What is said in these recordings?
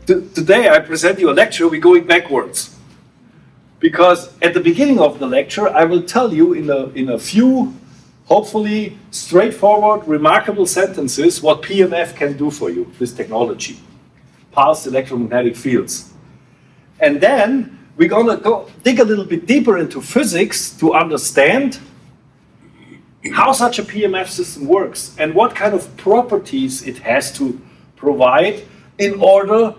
today I present you a lecture, we're going backwards. Because at the beginning of the lecture, I will tell you in a few, hopefully straightforward, remarkable sentences what PEMF can do for you, this technology, Pulsed Electromagnetic Fields. And then we're going to go dig a little bit deeper into physics to understand how such a PEMF system works and what kind of properties it has to provide in order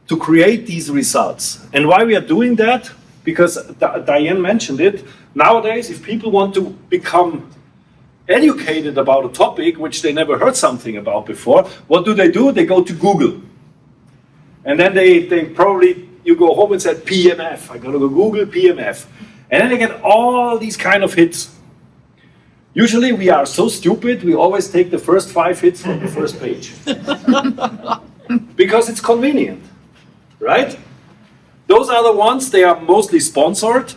to create these results. And why we are doing that? Because Diane mentioned it, nowadays if people want to become educated about a topic which they never heard something about before, what do? They go to Google. And then they probably, you go home and said PEMF, I gotta go Google PEMF. And then they get all these kind of hits. Usually we are so stupid, we always take the first 5 hits from the first page. Because it's convenient, right? Those are the ones, they are mostly sponsored.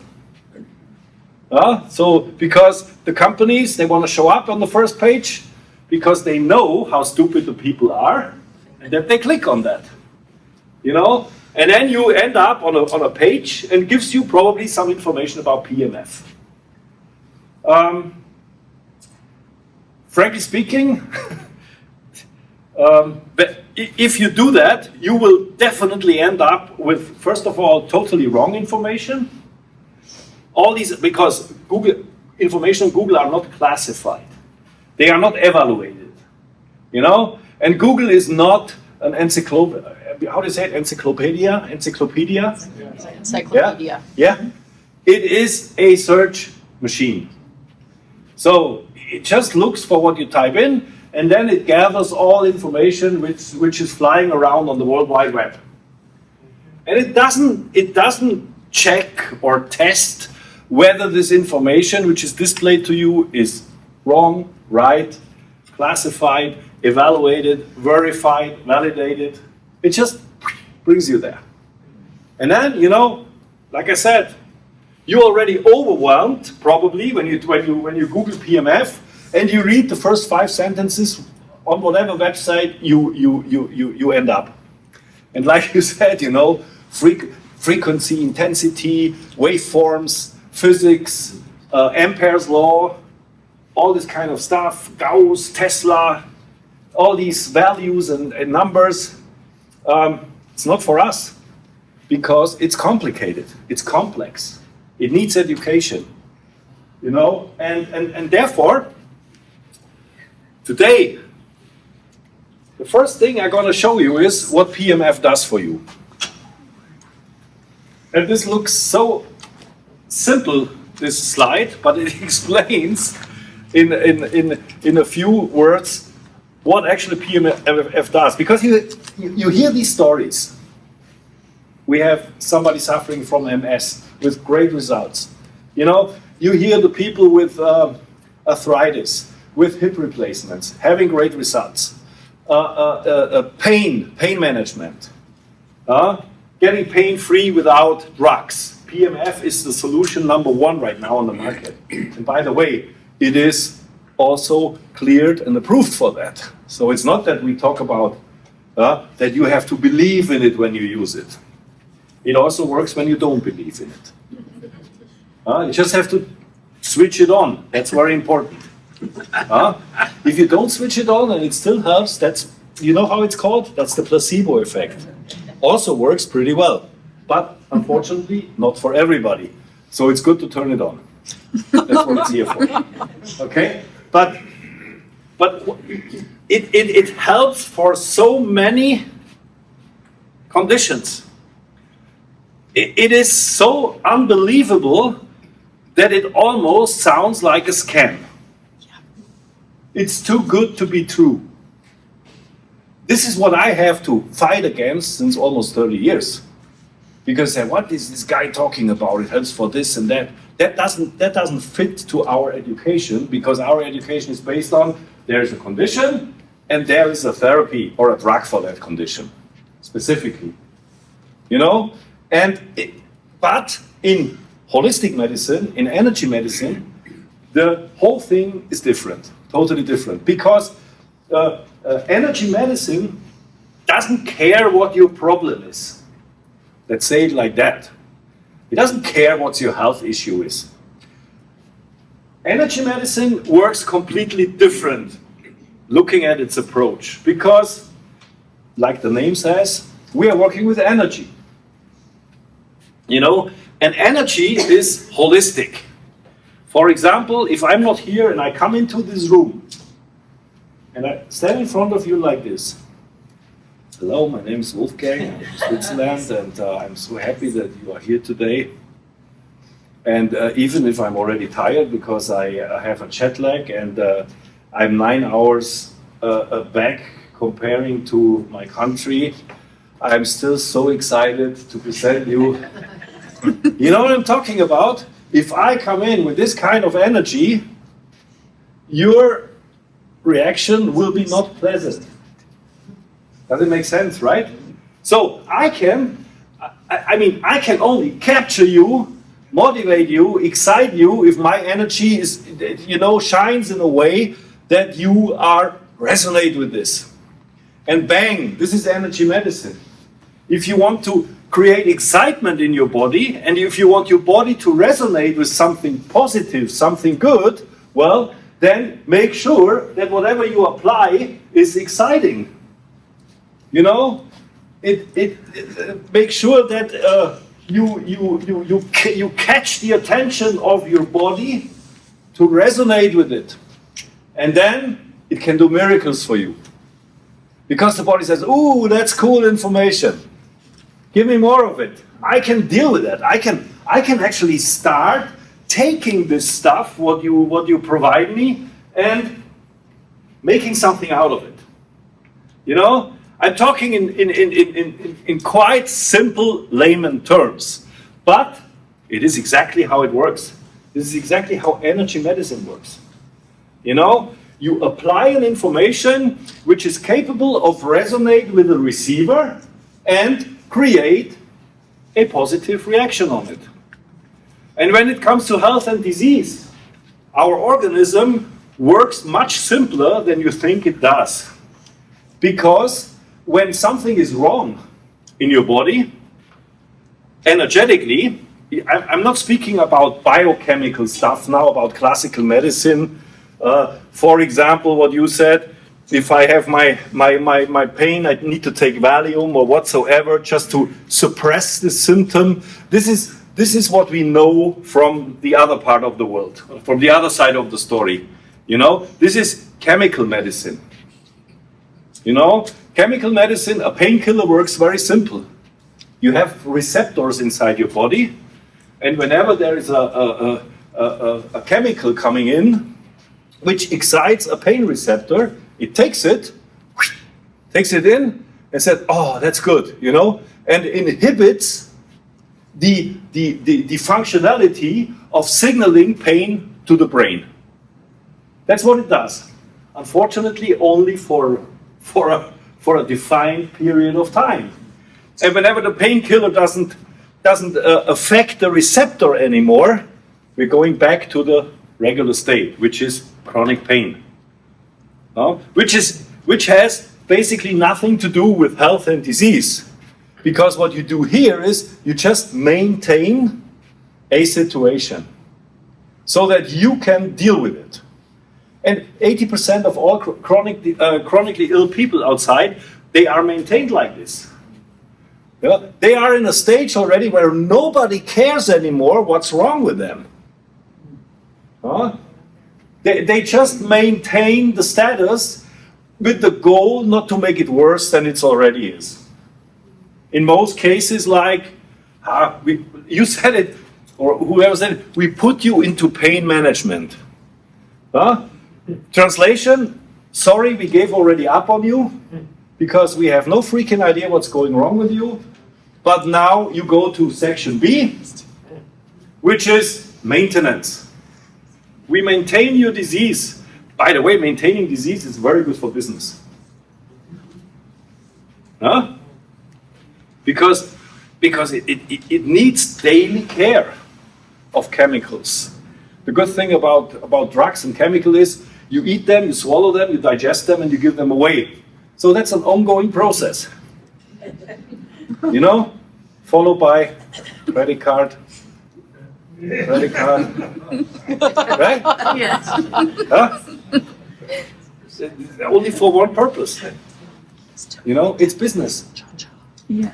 So because the companies, they want to show up on the first page because they know how stupid the people are and that they click on that. You know? And then you end up on a page and gives you probably some information about PEMF. Frankly speaking, but if you do that, you will definitely end up with, first of all, totally wrong information. All these, because Google information on Google are not classified. They are not evaluated. You know? And Google is not an encyclopedia. How do you say it? Encyclopedia? Encyclopedia? Encyclopedia. Yeah? It is a search machine. So it just looks for what you type in, and then it gathers all information which is flying around on the World Wide Web. And it doesn't check or test whether this information which is displayed to you is wrong, right, classified, evaluated, verified, validated. It just brings you there. And then, you know, like I said, you're already overwhelmed probably when you Google PEMF and you read the first 5 sentences on whatever website you end up. And like you said, you know, frequency, intensity, waveforms, physics, Ampere's law, all this kind of stuff, Gauss, Tesla, all these values and numbers. It's not for us because it's complicated, it's complex, it needs education, you know, and therefore, today, the first thing I'm going to show you is what PEMF does for you. And this looks so simple, this slide, but it explains in a few words what actually PEMF does. Because you hear these stories. We have somebody suffering from MS with great results. You know, you hear the people with arthritis, with hip replacements, having great results. Pain management. Getting pain-free without drugs. PEMF is the solution number 1 right now on the market. And by the way, it is also cleared and approved for that. So it's not that we talk about that you have to believe in it when you use it. It also works when you don't believe in it. You just have to switch it on. That's very important. If you don't switch it on and it still helps, that's, you know how it's called? That's the placebo effect. Also works pretty well, but unfortunately not for everybody. So it's good to turn it on. That's what it's here for. Okay? But it helps for so many conditions. It is so unbelievable that it almost sounds like a scam. It's too good to be true. This is what I have to fight against since almost 30 years. Because what is this guy talking about? It helps for this and that. That doesn't fit to our education, because our education is based on there is a condition and there is a therapy or a drug for that condition, specifically. You know? But in holistic medicine, in energy medicine, the whole thing is different, totally different. Because energy medicine doesn't care what your problem is. Let's say it like that. It doesn't care what your health issue is. Energy medicine works completely different, looking at its approach, because, like the name says, we are working with energy. You know, and energy is holistic. For example, if I'm not here and I come into this room, and I stand in front of you like this. Hello, my name is Wolfgang, I'm from Switzerland, and I'm so happy that you are here today. And even if I'm already tired because I have a jet lag and I'm 9 hours back comparing to my country, I'm still so excited to present you. You know what I'm talking about? If I come in with this kind of energy, your reaction will be not pleasant. Does it make sense, right? So I can only capture you, motivate you, excite you if my energy is, shines in a way that you are resonate with this. And bang, this is energy medicine. If you want to create excitement in your body, and if you want your body to resonate with something positive, something good, well, then make sure that whatever you apply is exciting. You know, make sure that you catch the attention of your body to resonate with it, and then it can do miracles for you. Because the body says, "Ooh, that's cool information. Give me more of it. I can deal with that. I can actually start taking this stuff, what you provide me, and making something out of it." You know, I'm talking in quite simple layman terms, but it is exactly how it works. This is exactly how energy medicine works. You know, you apply an information which is capable of resonate with the receiver and create a positive reaction on it. And when it comes to health and disease, our organism works much simpler than you think it does. Because when something is wrong in your body, energetically, I'm not speaking about biochemical stuff now, about classical medicine. For example, what you said, if I have my pain, I need to take Valium or whatsoever just to suppress the symptom. This is what we know from the other part of the world, from the other side of the story. You know, this is chemical medicine. You know, chemical medicine, a painkiller works very simple. You have receptors inside your body, and whenever there is a chemical coming in, which excites a pain receptor, it takes it in, and says, "Oh, that's good," you know, and inhibits the functionality of signaling pain to the brain. That's what it does. Unfortunately, only for a defined period of time. And whenever the painkiller doesn't affect the receptor anymore, we're going back to the regular state, which is chronic pain. Which has basically nothing to do with health and disease. Because what you do here is you just maintain a situation so that you can deal with it. And 80% of all chronically ill people outside, they are maintained like this. Yeah? They are in a stage already where nobody cares anymore what's wrong with them. They just maintain the status with the goal not to make it worse than it already is. In most cases, like, you said it, or whoever said it, we put you into pain management. Translation, sorry, we gave already up on you because we have no freaking idea what's going wrong with you. But now you go to section B, which is maintenance. We maintain your disease. By the way, maintaining disease is very good for business. Because it needs daily care of chemicals. The good thing about drugs and chemicals is you eat them, you swallow them, you digest them, and you give them away. So that's an ongoing process. You know, followed by credit card, right? Yes. Huh? Only for one purpose. You know, it's business. Yeah.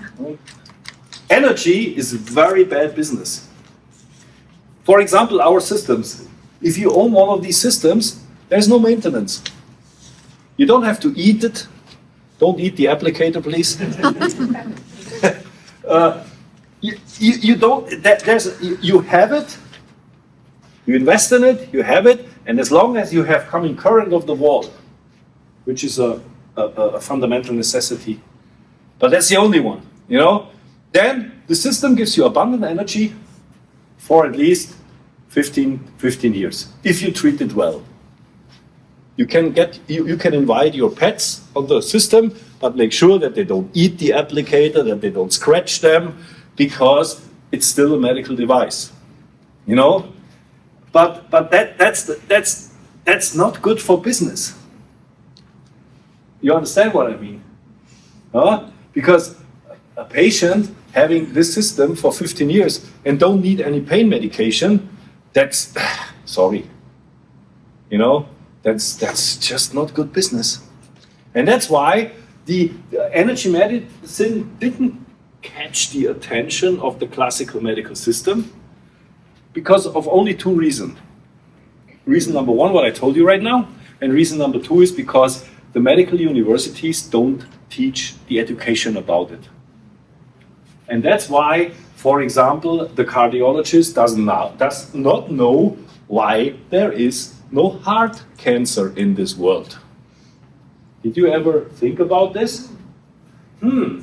Energy is very bad business. For example, our systems. If you own one of these systems, there's no maintenance. You don't have to eat it. Don't eat the applicator, please. You don't. You have it. You invest in it. You have it, and as long as you have coming current of the wall, which is a fundamental necessity, but that's the only one. You know, then the system gives you abundant energy for at least 15 years if you treat it well. You can invite your pets on the system, but make sure that they don't eat the applicator, that they don't scratch them, because it's still a medical device. You know, but that's not good for business. You understand what I mean? Huh? Because a patient having this system for 15 years and don't need any pain medication, that's sorry. You know, that's just not good business. And that's why the energy medicine didn't catch the attention of the classical medical system because of only two reasons. Reason number one, what I told you right now, and reason number two is because the medical universities don't teach the education about it. And that's why, for example, the cardiologist does not know why there is no heart cancer in this world. Did you ever think about this? Do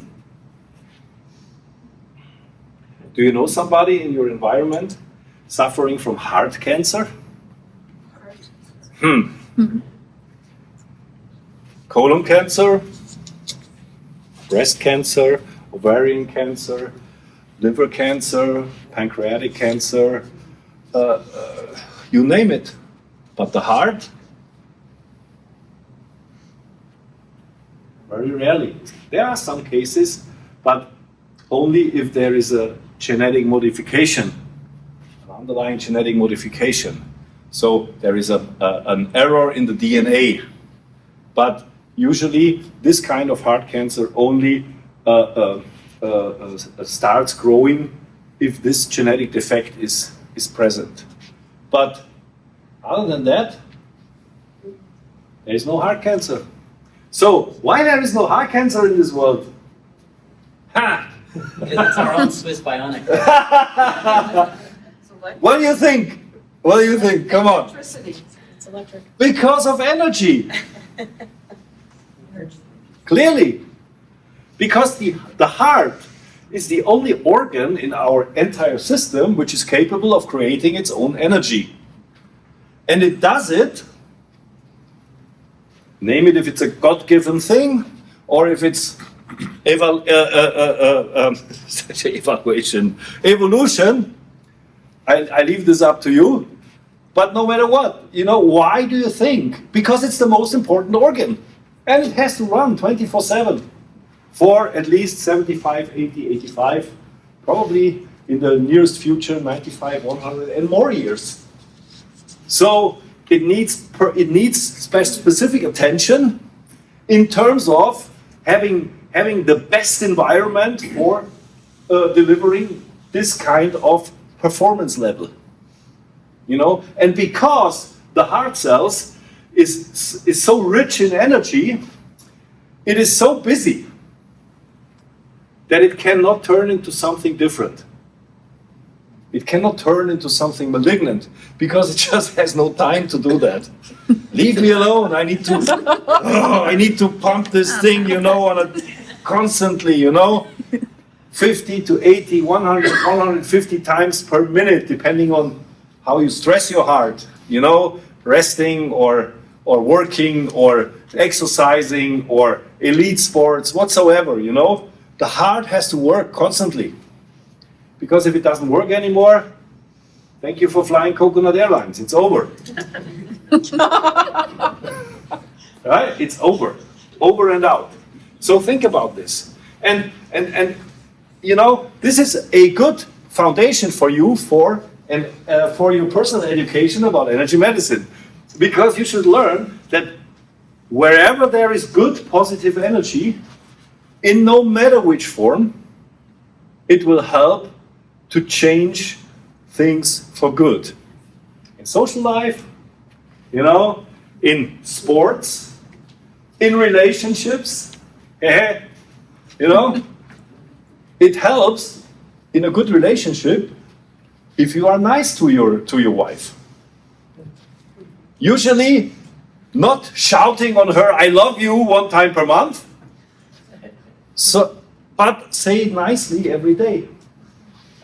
you know somebody in your environment suffering from heart cancer? Colon cancer, breast cancer, ovarian cancer, liver cancer, pancreatic cancer, you name it. But the heart? Very rarely. There are some cases, but only if there is a genetic modification, an underlying genetic modification. So there is an error in the DNA. But usually this kind of heart cancer only starts growing if this genetic defect is present. But other than that, there is no heart cancer. So why there is no heart cancer in this world? Ha! Because it's our own Swiss Bionics. What do you think? What do you think? Come on. Electricity. It's electric. Because of energy. Clearly. Because the heart is the only organ in our entire system which is capable of creating its own energy. And it does it, name it if it's a God-given thing, or if it's evolution. I leave this up to you. But no matter what, you know, why do you think? Because it's the most important organ. And it has to run 24/7 for at least 75, 80, 85, probably in the nearest future, 95, 100 and more years. So it needs specific attention in terms of having the best environment for delivering this kind of performance level. You know, and because the heart cells is so rich in energy, it is so busy that it cannot turn into something different. It cannot turn into something malignant because it just has no time to do that. Leave me alone. I need to pump this thing, you know, constantly, you know, 50 to 80, 100, 150 times per minute, depending on how you stress your heart, you know, resting or working or exercising or elite sports, whatsoever, you know. The heart has to work constantly. Because if it doesn't work anymore, thank you for flying Coconut Airlines. It's over. Right? It's over. Over and out. So think about this. And you know, this is a good foundation for you for your personal education about energy medicine, because you should learn that wherever there is good positive energy, in no matter which form, it will help to change things for good. In social life, you know, in sports, in relationships, you know, it helps in a good relationship if you are nice to your wife. Usually not shouting on her, I love you, 1 time per month. So, but say it nicely every day.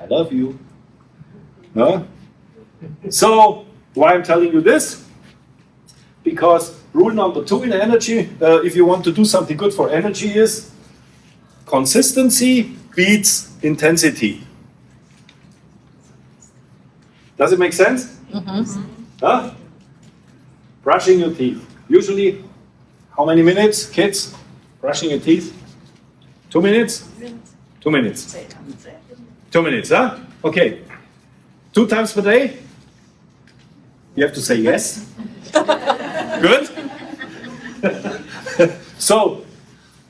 I love you. No? So, why I'm telling you this? Because rule number 2 in energy, if you want to do something good for energy, is consistency beats intensity. Does it make sense? Mm-hmm. Huh? Brushing your teeth. Usually, how many minutes, kids? Brushing your teeth? 2 minutes? 2 minutes. 2 minutes, huh? Okay. 2 times per day? You have to say yes. Good? So,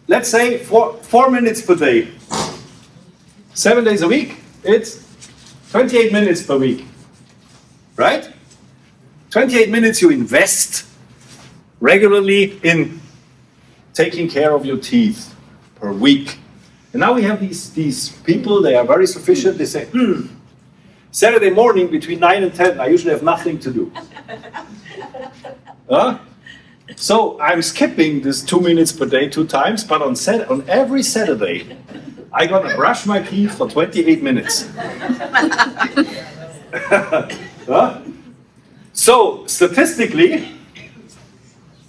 let's say 4 minutes per day. 7 days a week, it's 28 minutes per week. Right? 28 minutes you invest regularly in taking care of your teeth per week. And now we have these people, they are very sufficient, they say, Saturday morning between 9 and 10, I usually have nothing to do. So I'm skipping this 2 minutes per day 2 times, but on every Saturday, I'm gonna brush my teeth for 28 minutes. So statistically,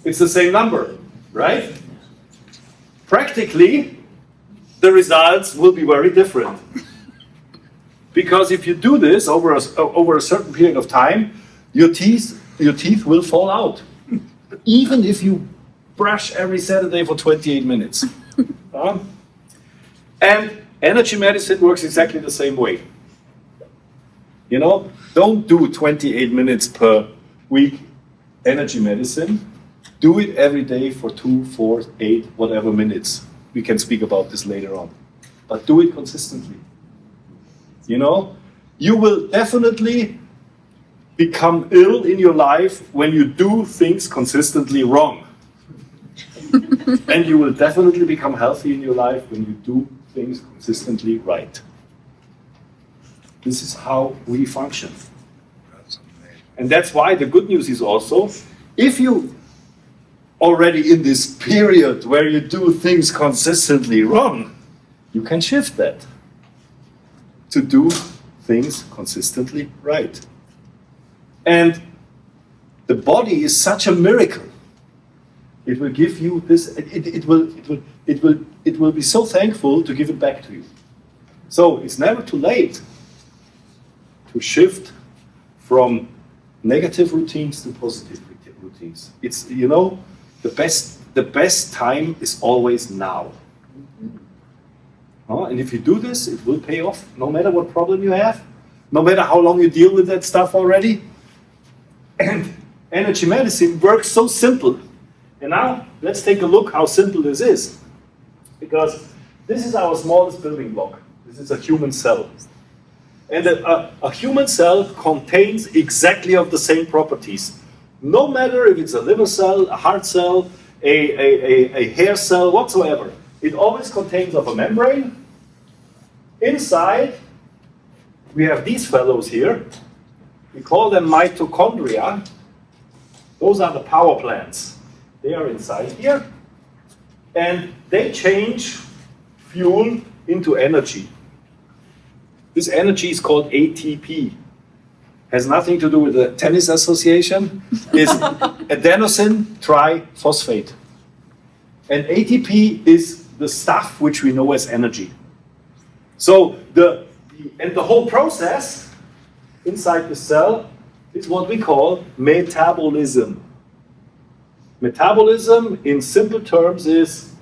it's the same number, right? Practically, the results will be very different. Because if you do this over a certain period of time, your teeth will fall out. Even if you brush every Saturday for 28 minutes. And energy medicine works exactly the same way. You know, don't do 28 minutes per week energy medicine. Do it every day for 2, 4, 8, whatever minutes. We can speak about this later on. But do it consistently. You know, you will definitely become ill in your life when you do things consistently wrong. And you will definitely become healthy in your life when you do things consistently right. This is how we function. And that's why the good news is also, if you already in this period where you do things consistently wrong, you can shift that to do things consistently right. And the body is such a miracle. It will give you this, it will be so thankful to give it back to you. So it's never too late to shift from negative routines to positive routines. It's, you know, the best time is always now. And if you do this, it will pay off no matter what problem you have, no matter how long you deal with that stuff already. And energy medicine works so simple. And now let's take a look how simple this is. Because this is our smallest building block. This is a human cell. And a human cell contains exactly of the same properties. No matter if it's a liver cell, a heart cell, a hair cell, whatsoever. It always contains of a membrane. Inside, we have these fellows here. We call them mitochondria. Those are the power plants. They are inside here. And they change fuel into energy. This energy is called ATP. Has nothing to do with the tennis association. It's adenosine triphosphate. And ATP is the stuff which we know as energy. So the whole process inside the cell is what we call metabolism. Metabolism in simple terms is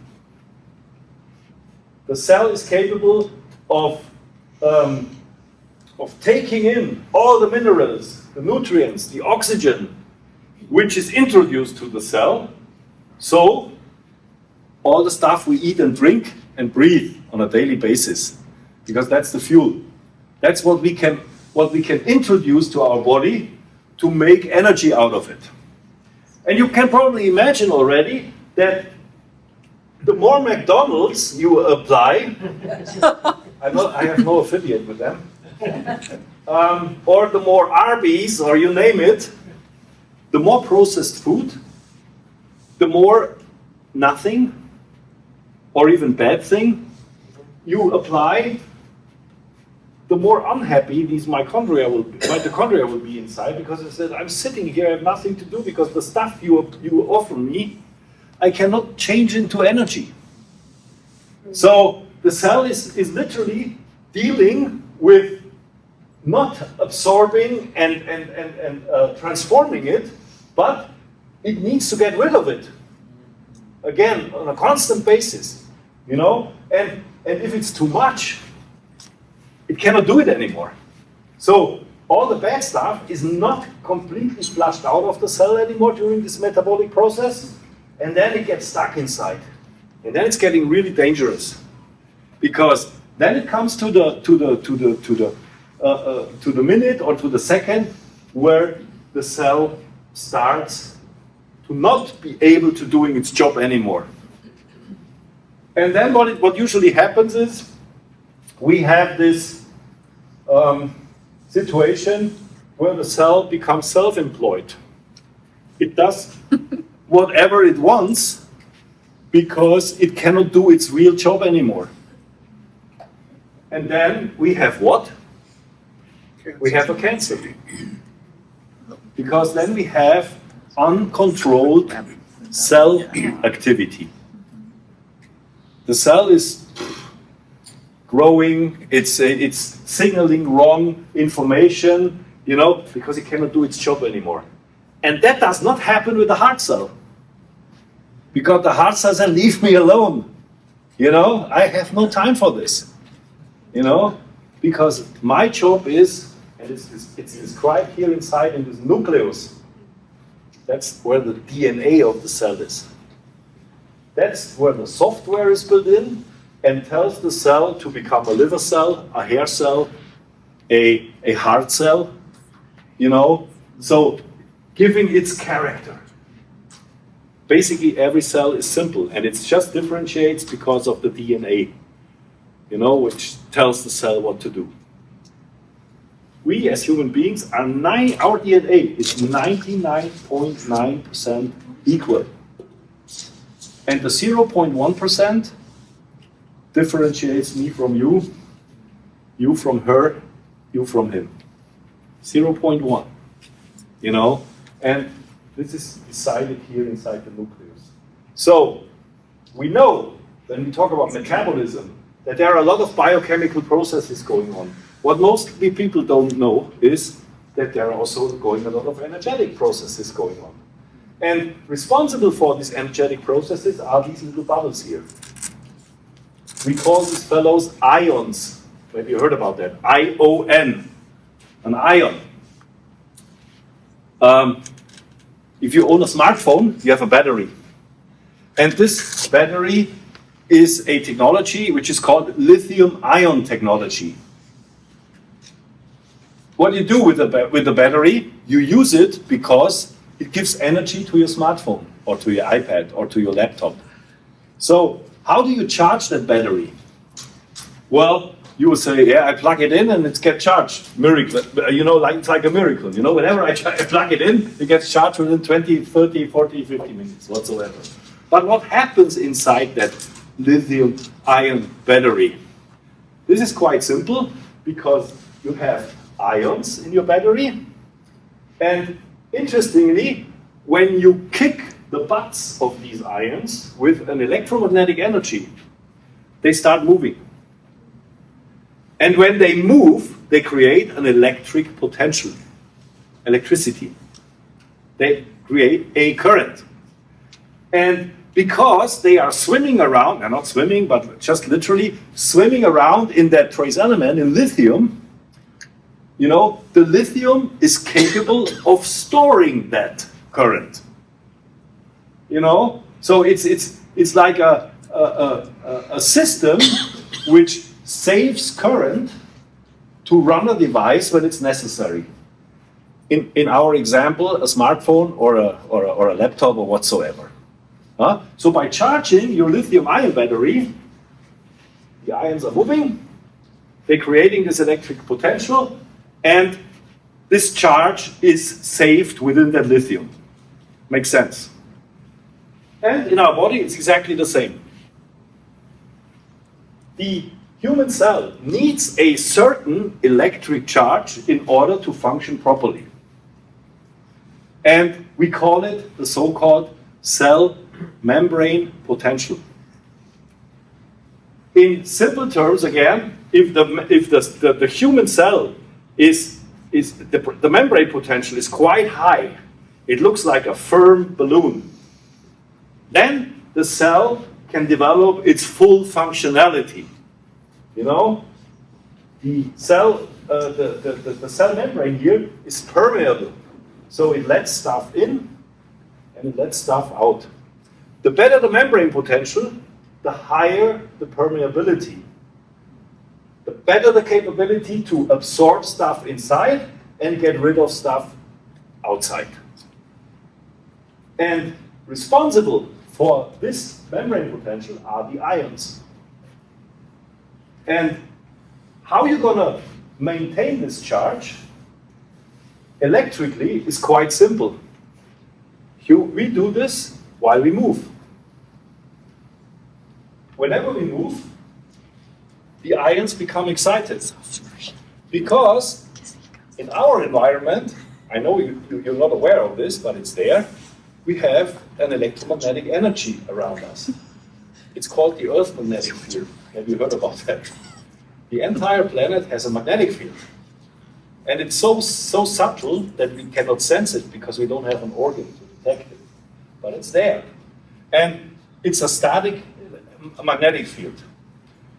the cell is capable of taking in all the minerals, the nutrients, the oxygen, which is introduced to the cell. So all the stuff we eat and drink and breathe on a daily basis, because that's the fuel. That's what we can introduce to our body to make energy out of it. And you can probably imagine already that the more McDonald's you apply, I have no affiliate with them, or the more Arby's, or you name it, the more processed food, the more nothing, or even bad thing you apply, the more unhappy these mitochondria will be inside, because it says, I'm sitting here, I have nothing to do, because the stuff you offer me, I cannot change into energy. So the cell is literally dealing with not absorbing and transforming it, but it needs to get rid of it. Again, on a constant basis, you know? And if it's too much, it cannot do it anymore. So all the bad stuff is not completely flushed out of the cell anymore during this metabolic process, and then it gets stuck inside. And then it's getting really dangerous, because then it comes to the minute or to the second where the cell starts to not be able to doing its job anymore. And then what usually happens is we have this situation where the cell becomes self-employed. It does whatever it wants because it cannot do its real job anymore. And then we have what? We have a cancer. Because then we have uncontrolled cell activity. The cell is growing, it's signaling wrong information, you know, because it cannot do its job anymore. And that does not happen with the heart cell. Because the heart cell says, leave me alone. You know, I have no time for this. You know, because my job is, and it's described here inside in this nucleus. That's where the DNA of the cell is. That's where the software is built in and tells the cell to become a liver cell, a hair cell, a heart cell, you know, so giving its character. Basically, every cell is simple, and it just differentiates because of the DNA, you know, which tells the cell what to do. We, as human beings, our DNA is 99.9% equal. And the 0.1% differentiates me from you, you from her, you from him. 0.1, you know, and this is decided here inside the nucleus. So we know when we talk about metabolism that there are a lot of biochemical processes going on. What most people don't know is that there are also a lot of energetic processes going on. And responsible for these energetic processes are these little bubbles here. We call these fellows ions. Maybe you heard about that. I-O-N, an ion. If you own a smartphone, you have a battery. And this battery is a technology which is called lithium-ion technology. What you do with the battery, you use it because it gives energy to your smartphone or to your iPad or to your laptop. So how do you charge that battery? Well, you will say, yeah, I plug it in and it gets charged. Miracle, you know, it's like a miracle. You know, whenever I plug it in, it gets charged within 20, 30, 40, 50 minutes whatsoever. But what happens inside that lithium-ion battery? This is quite simple because you have ions in your battery. And interestingly, when you kick the butts of these ions with an electromagnetic energy, they start moving. And when they move, they create an electric potential, electricity. They create a current. And because they are swimming around, they're not swimming, but just literally swimming around in that trace element in lithium, you know, the lithium is capable of storing that current. You know, so it's like a system which saves current to run a device when it's necessary. In our example, a smartphone or a laptop or whatsoever. So by charging your lithium-ion battery, the ions are moving, they're creating this electric potential, and this charge is saved within that lithium. Makes sense? And in our body, it's exactly the same. The human cell needs a certain electric charge in order to function properly. And we call it the so-called cell membrane potential. In simple terms, again, if the human cell is the membrane potential is quite high, it looks like a firm balloon, then the cell can develop its full functionality. You know, the cell membrane here is permeable, so it lets stuff in and it lets stuff out. The better the membrane potential, the higher the permeability. The better the capability to absorb stuff inside and get rid of stuff outside. And responsible for this membrane potential are the ions. And how you're going to maintain this charge electrically is quite simple. We do this while we move. Whenever we move, the ions become excited. Because in our environment, I know you're not aware of this, but it's there, we have an electromagnetic energy around us. It's called the Earth magnetic field. Have you heard about that? The entire planet has a magnetic field. And it's so subtle that we cannot sense it because we don't have an organ to detect it. But it's there. And it's a static magnetic field.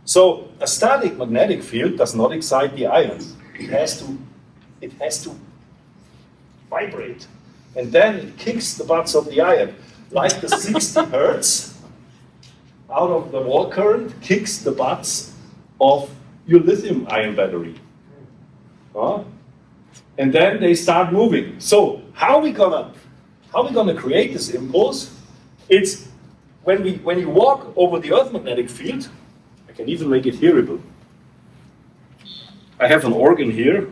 So a static magnetic field does not excite the ions. It has to vibrate. And then it kicks the butts of the ion. Like the 60 hertz out of the wall current kicks the butts of your lithium ion battery. And then they start moving. So how are we gonna create this impulse? It's when you walk over the Earth magnetic field. I can even make it hearable. I have an organ here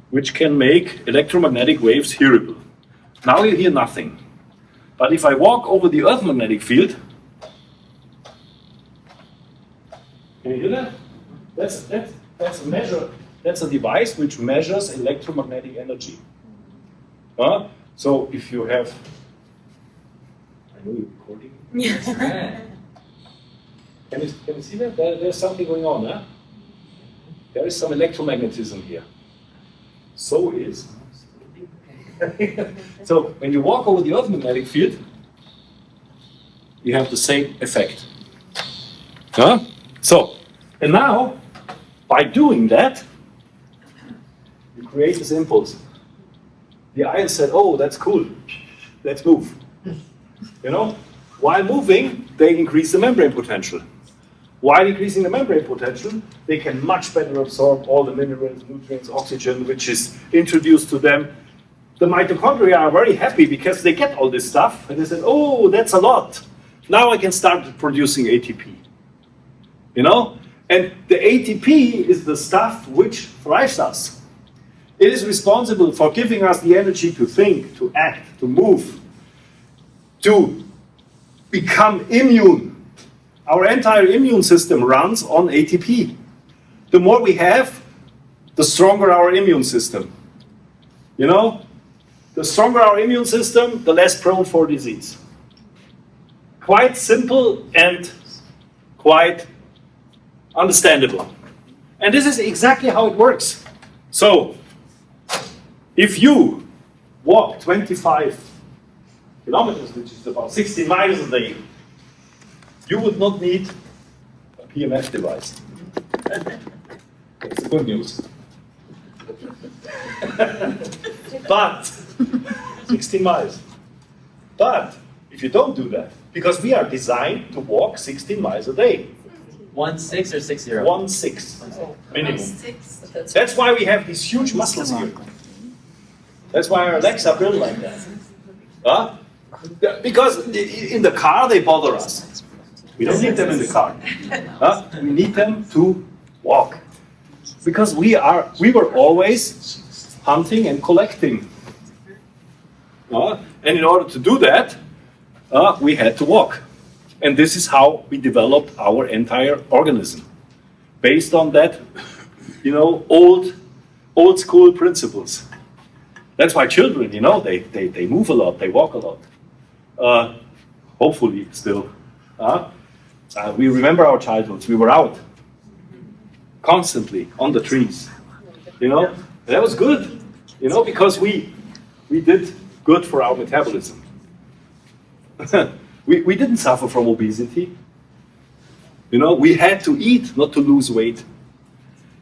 which can make electromagnetic waves hearable. Now you hear nothing. But if I walk over the Earth magnetic field, can you hear that? That's a measure. That's a device which measures electromagnetic energy. So if you have, I know you're recording. Can you see that? There's something going on, huh? There is some electromagnetism here. So is. So when you walk over the Earth magnetic field, you have the same effect. So, and now, by doing that, you create this impulse. The ions said, oh, that's cool. Let's move. You know? While moving, they increase the membrane potential. While increasing the membrane potential, they can much better absorb all the minerals, nutrients, oxygen, which is introduced to them. The mitochondria are very happy because they get all this stuff, and they said, oh, that's a lot. Now I can start producing ATP. You know? And the ATP is the stuff which thrives us. It is responsible for giving us the energy to think, to act, to move, to become immune. Our entire immune system runs on ATP. The more we have, the stronger our immune system. You know? The stronger our immune system, the less prone for disease. Quite simple and quite understandable. And this is exactly how it works. So, if you walk 25 kilometers, which is about 16 miles a day, you would not need a PMF device. That's the good news. But 16 miles. But if you don't do that, because we are designed to walk 16 miles a day. 1.6 or 6.0? 1.6 minimum. That's why we have these huge muscles here. That's why our legs are built like that. Huh? Because in the car they bother us. We don't need them in the car. Huh? We need them to walk. Because we were always hunting and collecting. And in order to do that, we had to walk. And this is how we developed our entire organism. Based on that, old school principles. That's why children, they move a lot, they walk a lot. Hopefully still. We remember our childhoods, we were out. Constantly, on the trees. That was good, because we did good for our metabolism. We didn't suffer from obesity. We had to eat, not to lose weight.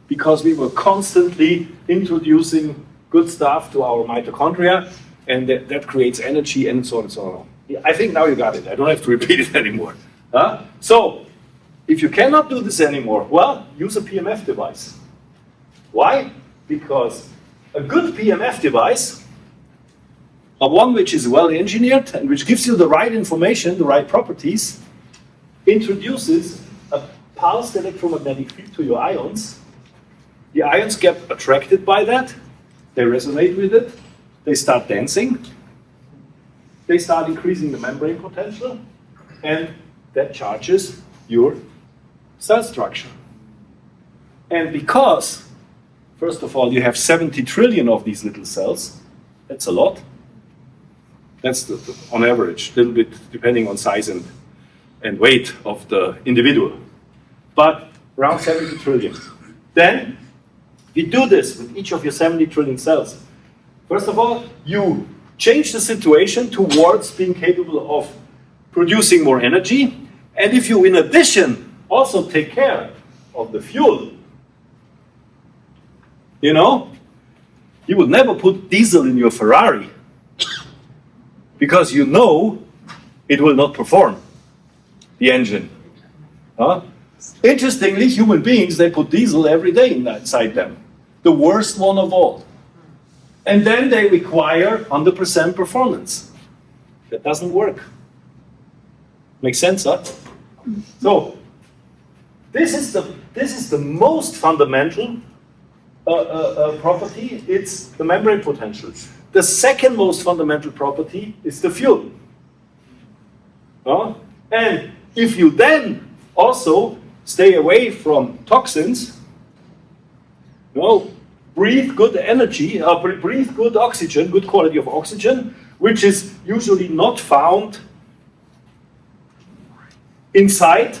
Because we were constantly introducing good stuff to our mitochondria, and that creates energy and so on and so on. I think now you got it. I don't have to repeat it anymore. So, if you cannot do this anymore, well, use a PMF device. Why? Because a good PMF device, one which is well engineered and which gives you the right information, the right properties, introduces a pulsed electromagnetic field to your ions. The ions get attracted by that, they resonate with it, they start dancing, they start increasing the membrane potential, and that charges your cell structure. And because, first of all, you have 70 trillion of these little cells, that's a lot. That's on average, a little bit depending on size and weight of the individual. But around 70 trillion. Then, you do this with each of your 70 trillion cells. First of all, you change the situation towards being capable of producing more energy. And if you, in addition, also take care of the fuel, you would never put diesel in your Ferrari because it will not perform, the engine. Interestingly, human beings, they put diesel every day inside them. The worst one of all. And then they require 100% performance. That doesn't work. Makes sense, huh? So, this is the most fundamental property. It's the membrane potential. The second most fundamental property is the fuel. And if you then also stay away from toxins, breathe good energy, breathe good oxygen, good quality of oxygen, which is usually not found inside,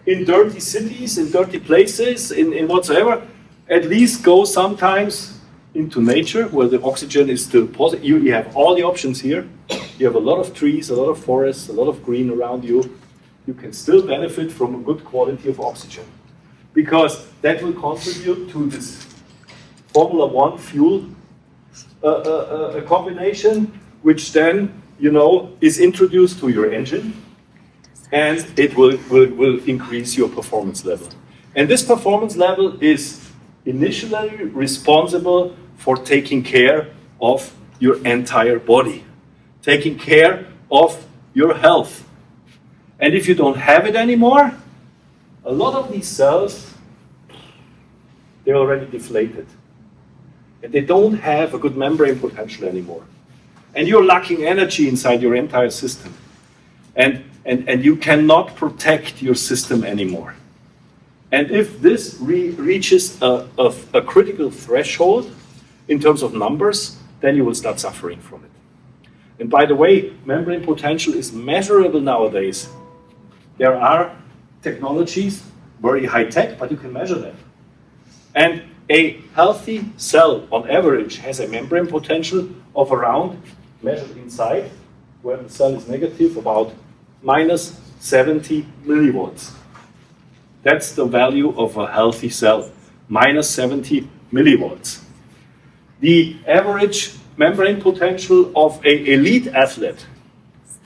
in dirty cities, in dirty places, in whatsoever. At least go sometimes into nature where the oxygen is still positive. You have all the options here. You have a lot of trees, a lot of forests, a lot of green around you. You can still benefit from a good quality of oxygen because that will contribute to this Formula One fuel combination, which then is introduced to your engine, and it will increase your performance level. And this performance level is initially responsible for taking care of your entire body, taking care of your health. And if you don't have it anymore, a lot of these cells, they're already deflated. And they don't have a good membrane potential anymore. And you're lacking energy inside your entire system. And you cannot protect your system anymore. And if this reaches a critical threshold in terms of numbers, then you will start suffering from it. And by the way, membrane potential is measurable nowadays. There are technologies, very high tech, but you can measure them. And a healthy cell, on average, has a membrane potential of around, measured inside, where the cell is negative, about minus 70 millivolts. That's the value of a healthy cell, minus 70 millivolts. The average membrane potential of an elite athlete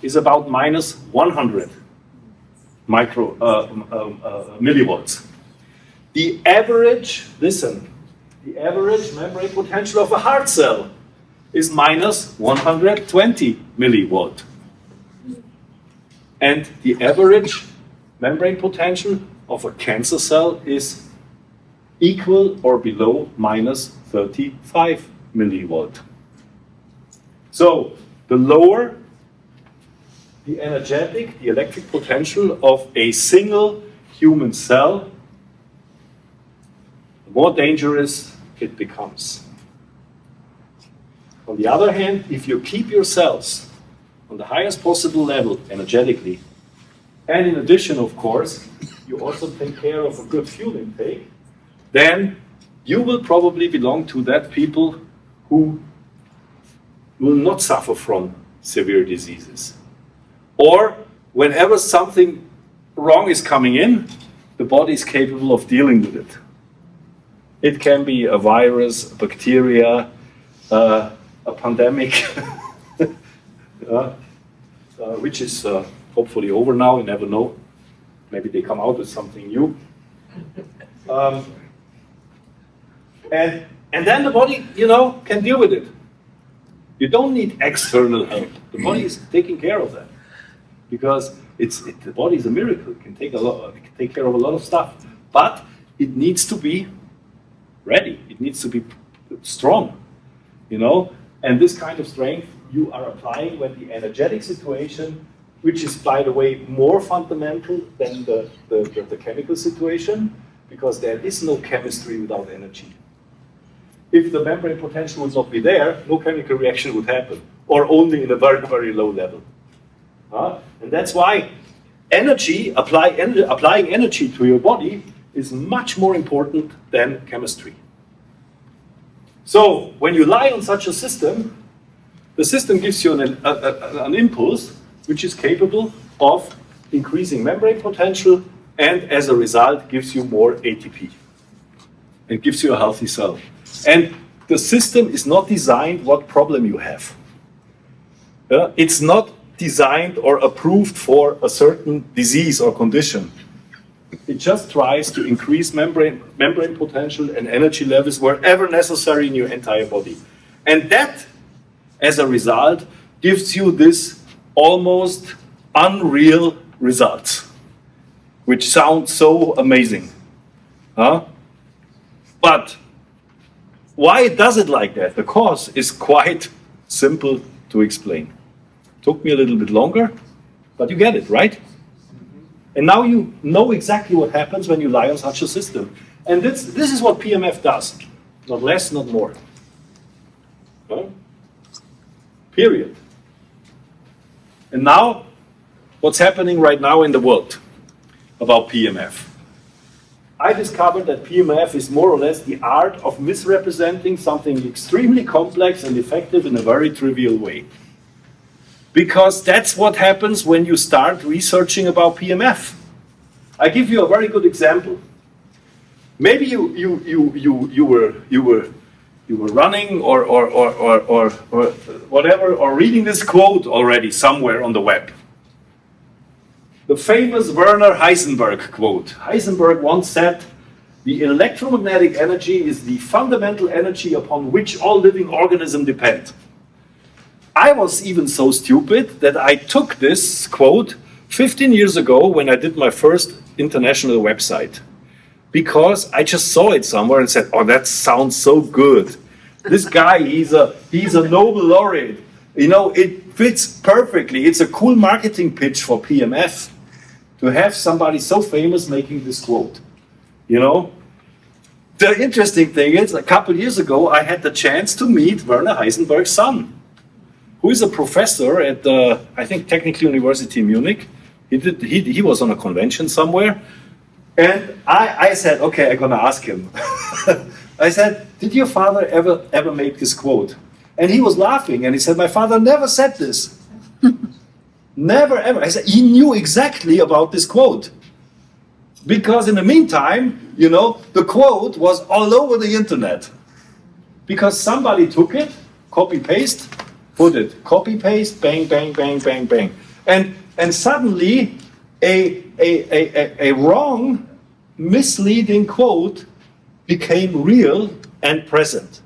is about minus 100 millivolts. The average, listen, the average membrane potential of a heart cell is minus 120 millivolt. And the average membrane potential of a cancer cell is equal or below minus 35 millivolt. So the lower the energetic, the electric potential of a single human cell, the more dangerous it becomes. On the other hand, if you keep your cells on the highest possible level energetically, and in addition, of course, you also take care of a good fuel intake, then you will probably belong to that people who will not suffer from severe diseases. Or whenever something wrong is coming in, the body is capable of dealing with it. It can be a virus, a bacteria, a pandemic, which is hopefully over now, you never know. Maybe they come out with something new. And then the body, can deal with it. You don't need external help. The body is taking care of that. Because the body is a miracle. It can take care of a lot of stuff. But it needs to be ready. It needs to be strong. And this kind of strength you are applying when the energetic situation, which is, by the way, more fundamental than the chemical situation, because there is no chemistry without energy. If the membrane potential would not be there, no chemical reaction would happen, or only in a very, very low level. And that's why applying energy to your body is much more important than chemistry. So when you lie on such a system, the system gives you an impulse which is capable of increasing membrane potential, and as a result gives you more ATP. It gives you a healthy cell. And the system is not designed what problem you have. It's not designed or approved for a certain disease or condition. It just tries to increase membrane potential and energy levels wherever necessary in your entire body. And that, as a result, gives you this almost unreal results, which sound so amazing. But why does it like that? The cause is quite simple to explain. Took me a little bit longer, but you get it, right? And now you know exactly what happens when you lie on such a system. And this is what PEMF does. Not less, not more. Period. And now, what's happening right now in the world about PEMF? I discovered that PEMF is more or less the art of misrepresenting something extremely complex and effective in a very trivial way. Because that's what happens when you start researching about PEMF. I give you a very good example. Maybe you were running or whatever, or reading this quote already somewhere on the web. The famous Werner Heisenberg quote. Heisenberg once said, "The electromagnetic energy is the fundamental energy upon which all living organisms depend." I was even so stupid that I took this quote 15 years ago when I did my first international website. Because I just saw it somewhere and said, "Oh, that sounds so good. This guy, he's a Nobel laureate. It fits perfectly. It's a cool marketing pitch for PEMF to have somebody so famous making this quote." The interesting thing is, a couple years ago, I had the chance to meet Werner Heisenberg's son, who is a professor at I think Technical University in Munich. He was on a convention somewhere, and I said, okay, I'm gonna ask him. I said, "Did your father ever make this quote?" And he was laughing, and he said, "My father never said this." Never ever. He knew exactly about this quote. Because in the meantime, you know, the quote was all over the internet. Because somebody took it, copy-paste, put it, copy-paste, bang, bang, bang, bang, bang. And suddenly, a wrong, misleading quote became real and present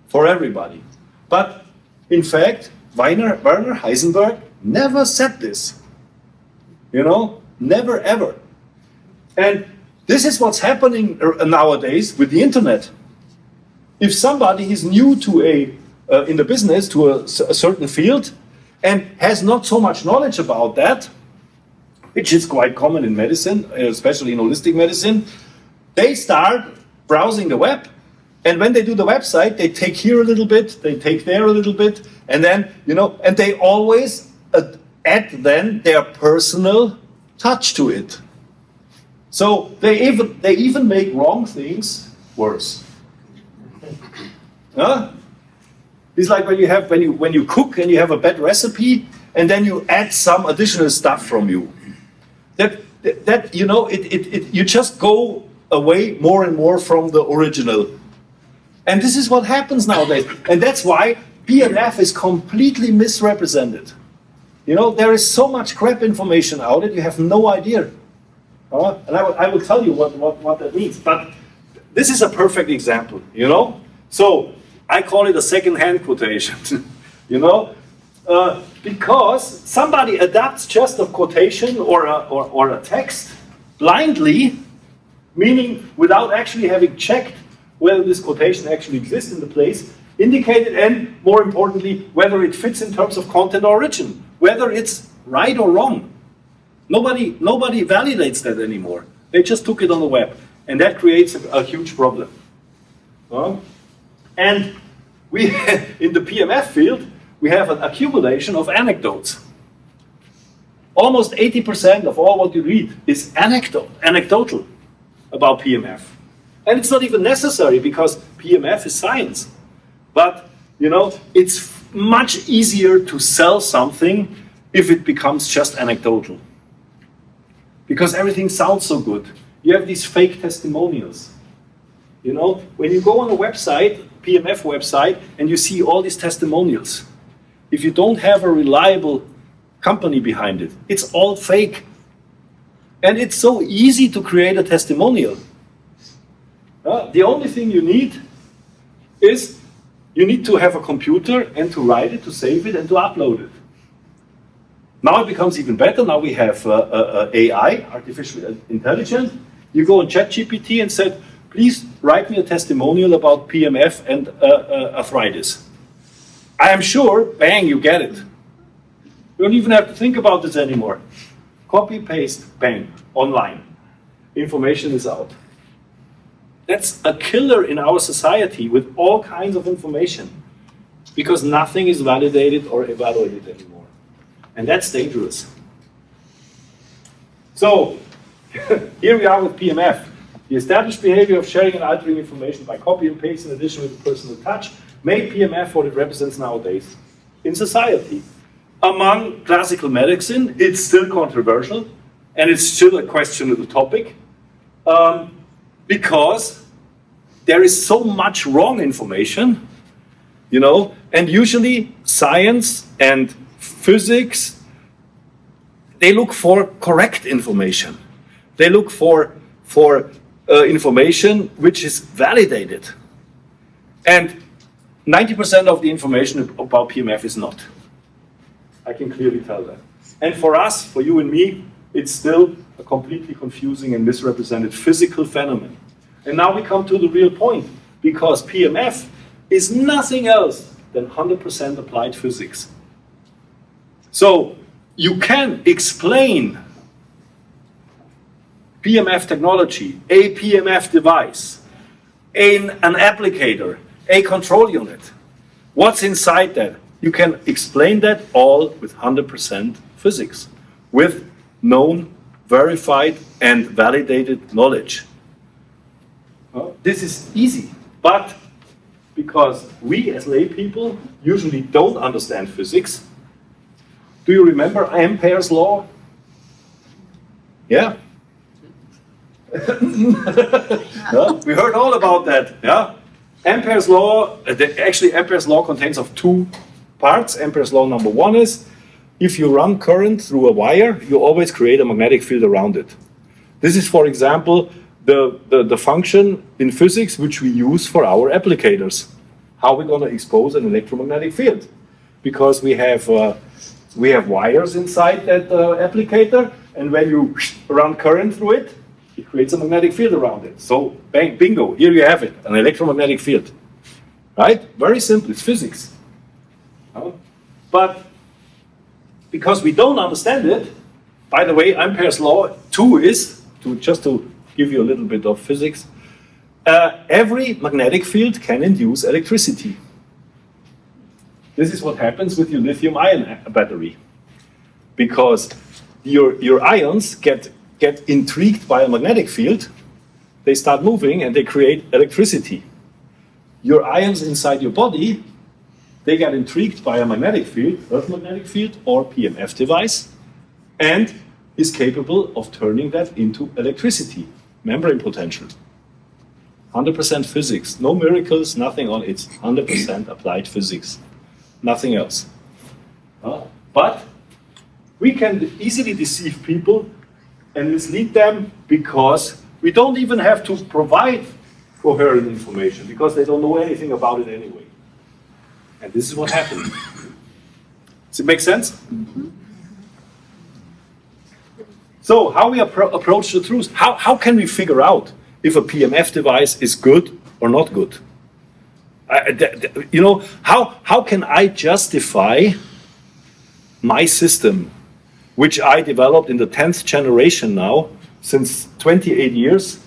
for everybody. But in fact, Werner Heisenberg never said this. You know, never ever. And this is what's happening nowadays with the internet. If somebody is new to in the business to a certain field and has not so much knowledge about that, which is quite common in medicine, especially in holistic medicine, they start browsing the web. And when they do the website, they take here a little bit, they take there a little bit, and then, you know, and they always add then their personal touch to it. So they even make wrong things worse. Huh? It's like when you cook and you have a bad recipe, and then you add some additional stuff from you. That you know, you just go away more and more from the original. And this is what happens nowadays. And that's why PEMF is completely misrepresented. You know, there is so much crap information out that you have no idea. And I will tell you what that means. But this is a perfect example, you know? So I call it a second-hand quotation, you know? Because somebody adapts just a quotation or a text blindly, meaning without actually having checked whether this quotation actually exists in the place, indicated, and more importantly, whether it fits in terms of content or origin, whether it's right or wrong. Nobody validates that anymore. They just took it on the web, and that creates a huge problem. And we, in the PEMF field, we have an accumulation of anecdotes. Almost 80% of all what you read is anecdotal about PEMF. And it's not even necessary because PEMF is science. But, you know, it's much easier to sell something if it becomes just anecdotal. Because everything sounds so good. You have these fake testimonials. You know, when you go on a website, PEMF website, and you see all these testimonials, if you don't have a reliable company behind it, it's all fake. And it's so easy to create a testimonial. The only thing you need is you need to have a computer and to write it, to save it, and to upload it. Now it becomes even better. Now we have AI, artificial intelligence. You go on ChatGPT and said, please write me a testimonial about PEMF and arthritis. I am sure, bang, you get it. You don't even have to think about this anymore. Copy, paste, bang, online. Information is out. That's a killer in our society with all kinds of information because nothing is validated or evaluated anymore. And that's dangerous. So, here we are with PEMF. The established behavior of sharing and altering information by copy and paste in addition with the personal touch made PEMF what it represents nowadays in society. Among classical medicine, it's still controversial and it's still a questionable topic because there is so much wrong information, you know, and usually science and physics, they look for correct information. They look for information which is validated. And 90% of the information about PEMF is not. I can clearly tell that. And for us, for you and me, it's still a completely confusing and misrepresented physical phenomenon. And now we come to the real point, because PEMF is nothing else than 100% applied physics. So you can explain PEMF technology, a PEMF device, an applicator, a control unit. What's inside that? You can explain that all with 100% physics, with known, verified, and validated knowledge. This is easy, but because we as lay people usually don't understand physics, Do you remember Ampere's law? Yeah? No? We heard all about that. Yeah? Ampere's law, actually Ampere's law contains of two parts. Ampere's law number one is, if you run current through a wire, you always create a magnetic field around it. This is, for example, the function in physics which we use for our applicators. How we're going to expose an electromagnetic field. Because we have wires inside that applicator, and when you run current through it, it creates a magnetic field around it. So, bang, bingo, here you have it, an electromagnetic field. Right? Very simple, it's physics. But because we don't understand it, by the way, Ampere's law 2 is, just to give you a little bit of physics, every magnetic field can induce electricity. This is what happens with your lithium-ion battery. Because your ions get intrigued by a magnetic field, they start moving and they create electricity. Your ions inside your body, they get intrigued by a magnetic field, Earth magnetic field or PEMF device, and is capable of turning that into electricity, membrane potential. 100% physics, no miracles, nothing on it. It's 100% applied physics, nothing else. But we can easily deceive people and mislead them because we don't even have to provide coherent information because they don't know anything about it anyway. And this is what happened. Does it make sense? Mm-hmm. So how we approach the truth? How can we figure out if a PEMF device is good or not good? You know, how can I justify my system, which I developed in the 10th generation now, since 28 years?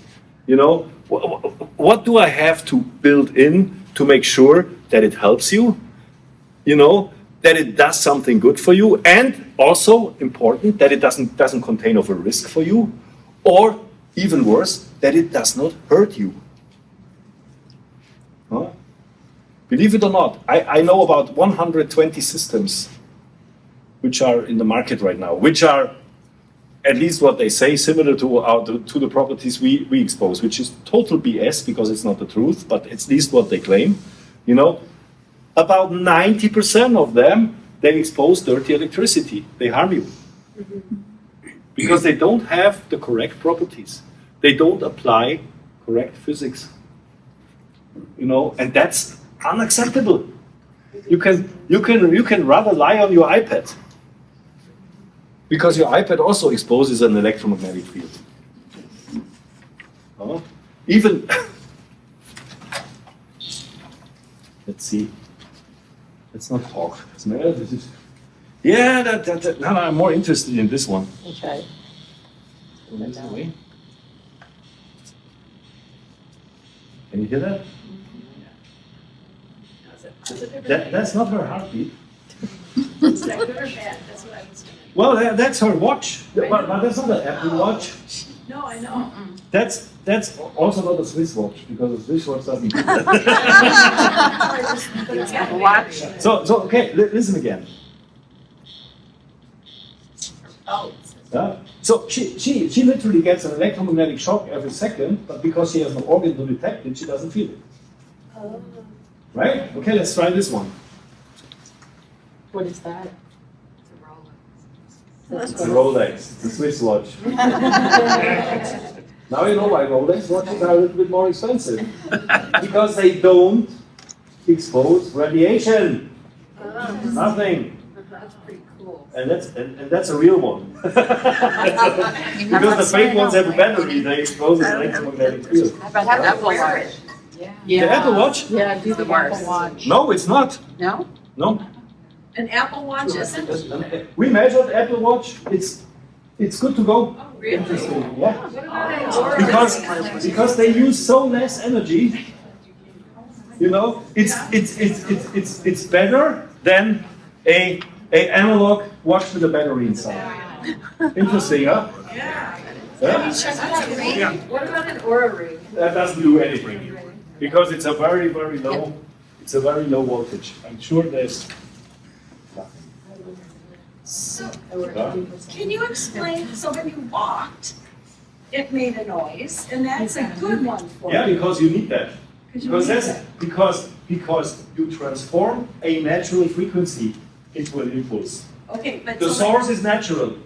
You know, what do I have to build in to make sure that it helps you? You know, that it does something good for you, and also important that it doesn't contain of a risk for you, or even worse, that it does not hurt you. Huh? Believe it or not, I know about 120 systems which are in the market right now, which are, at least what they say, similar to the properties we expose, which is total BS because it's not the truth, but it's at least what they claim. You know, about 90% of them, they expose dirty electricity. They harm you. Because they don't have the correct properties. They don't apply correct physics. You know, and that's unacceptable. You can rather lie on your iPad. Because your iPad also exposes an electromagnetic field. Even, let's see. Let's not talk. Yeah, no, I'm more interested in this one. Okay. Can you hear that? That's not her heartbeat. Is that good or bad? That's what I was doing. Well, that's her watch. But that's not an Apple Watch. No, I know. That's also not a Swiss watch, because a Swiss watch doesn't do that. Watch. So okay, listen again. Oh. So she literally gets an electromagnetic shock every second, but because she has no organ to detect it, she doesn't feel it. Oh. Right? Okay, let's try this one. What is that? It's a Rolex. It's a Swiss watch. Now you know why Rolex watches are a little bit more expensive. Because they don't expose radiation. Nothing. That's pretty cool. And that's a real one. Because the fake ones have a battery, they expose an electromagnetic field. I have Apple Watch. Yeah. The Apple Watch? Yeah, do the Apple Watch. No, it's not. No? No. An Apple Watch isn't? We measured Apple Watch. It's good to go. Oh, really? Interesting. Yeah. What about an Oura? Because they use so less energy. You know, it's better than a analog watch with a battery inside. Interesting, huh? Yeah. Yeah? What about an Oura ring? That doesn't do anything because it's a very low voltage. I'm sure there's nothing. So, Huh? can you explain, so when you walked, it made a noise, and that's a good one for Yeah, you? because you need that. Because you Because need that's that. because you transform a natural frequency into an impulse. Okay, but The so source is natural.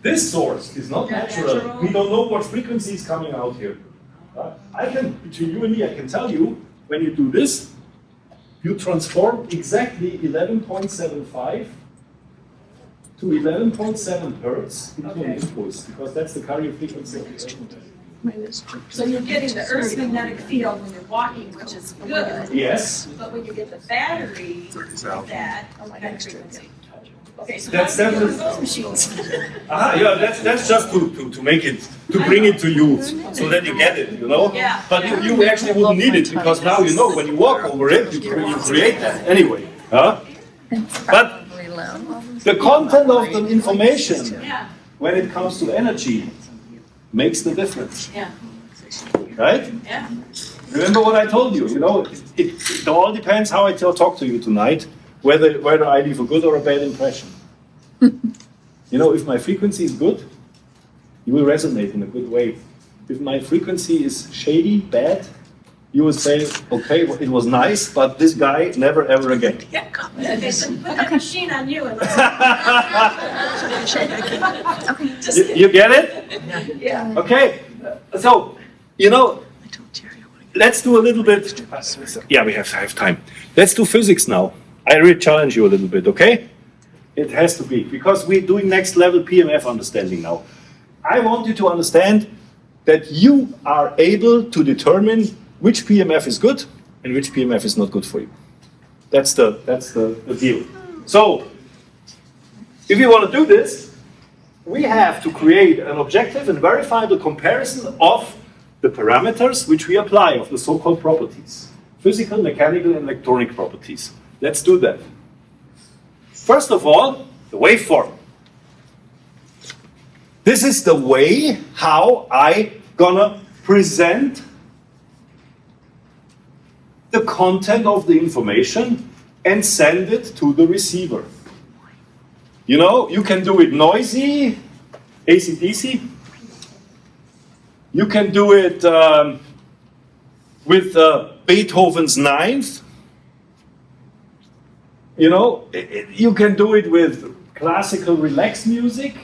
This source is not Not natural. natural. We don't know what frequency is coming out here. I can, between you and me, I can tell you, when you do this, you transform exactly 11.75 to 11.7 hertz into an impulse, because that's the carrier frequency of the electromagnetic. So you're getting the Earth's magnetic field when you're walking, which is good, Yes, but when you get the battery, that kind of frequency. Okay, so That's how do you use definitely- those machines? yeah, that's just to make it, to bring it to you, so that you get it, you know? Yeah. But you actually wouldn't need it, because now you know when you walk over it, you create that anyway. Huh? But the content of the information, Yeah, when it comes to energy, makes the difference, yeah, right? yeah. Remember what I told you, you know, it all depends how I talk to you tonight, whether I leave a good or a bad impression. You know, if my frequency is good, you will resonate in a good way. If my frequency is shady, bad, you will say, okay, well, it was nice, but this guy never ever again. Okay, so put that machine on you and let's. You get it? Yeah. Okay, so, you know, let's do a little bit, yeah, we have time. Let's do physics now. I really challenge you a little bit, okay? It has to be, because we're doing next level PMF understanding now. I want you to understand that you are able to determine which PMF is good and which PMF is not good for you. That's the deal. So, if you want to do this, we have to create an objective and verifiable comparison of the parameters which we apply, of the so-called properties. Physical, mechanical, and electronic properties. Let's do that. First of all, the waveform. This is the way how I gonna present the content of the information and send it to the receiver. You know, you can do it noisy, AC/DC. You can do it with Beethoven's Ninth. You know, you can do it with classical relaxed music.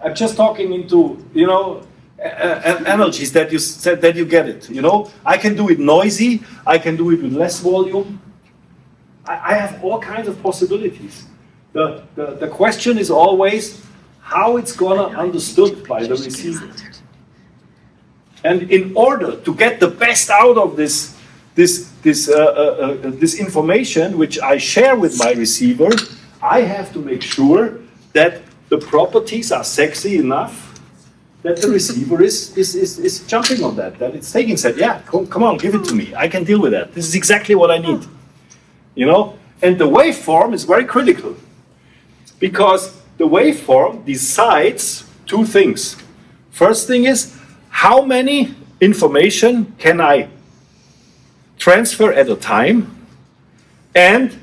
I'm just talking into, you know, analogies that you said that you get it. You know, I can do it noisy. I can do it with less volume. I have all kinds of possibilities. The question is always how it's gonna understood by the receiver. And in order to get the best out of this information which I share with my receiver, I have to make sure that the properties are sexy enough that the receiver is jumping on that it's taking, said, yeah, come on, give it to me. I can deal with that. This is exactly what I need. You know? And the waveform is very critical, because the waveform decides two things. First thing is, how many information can I transfer at a time, and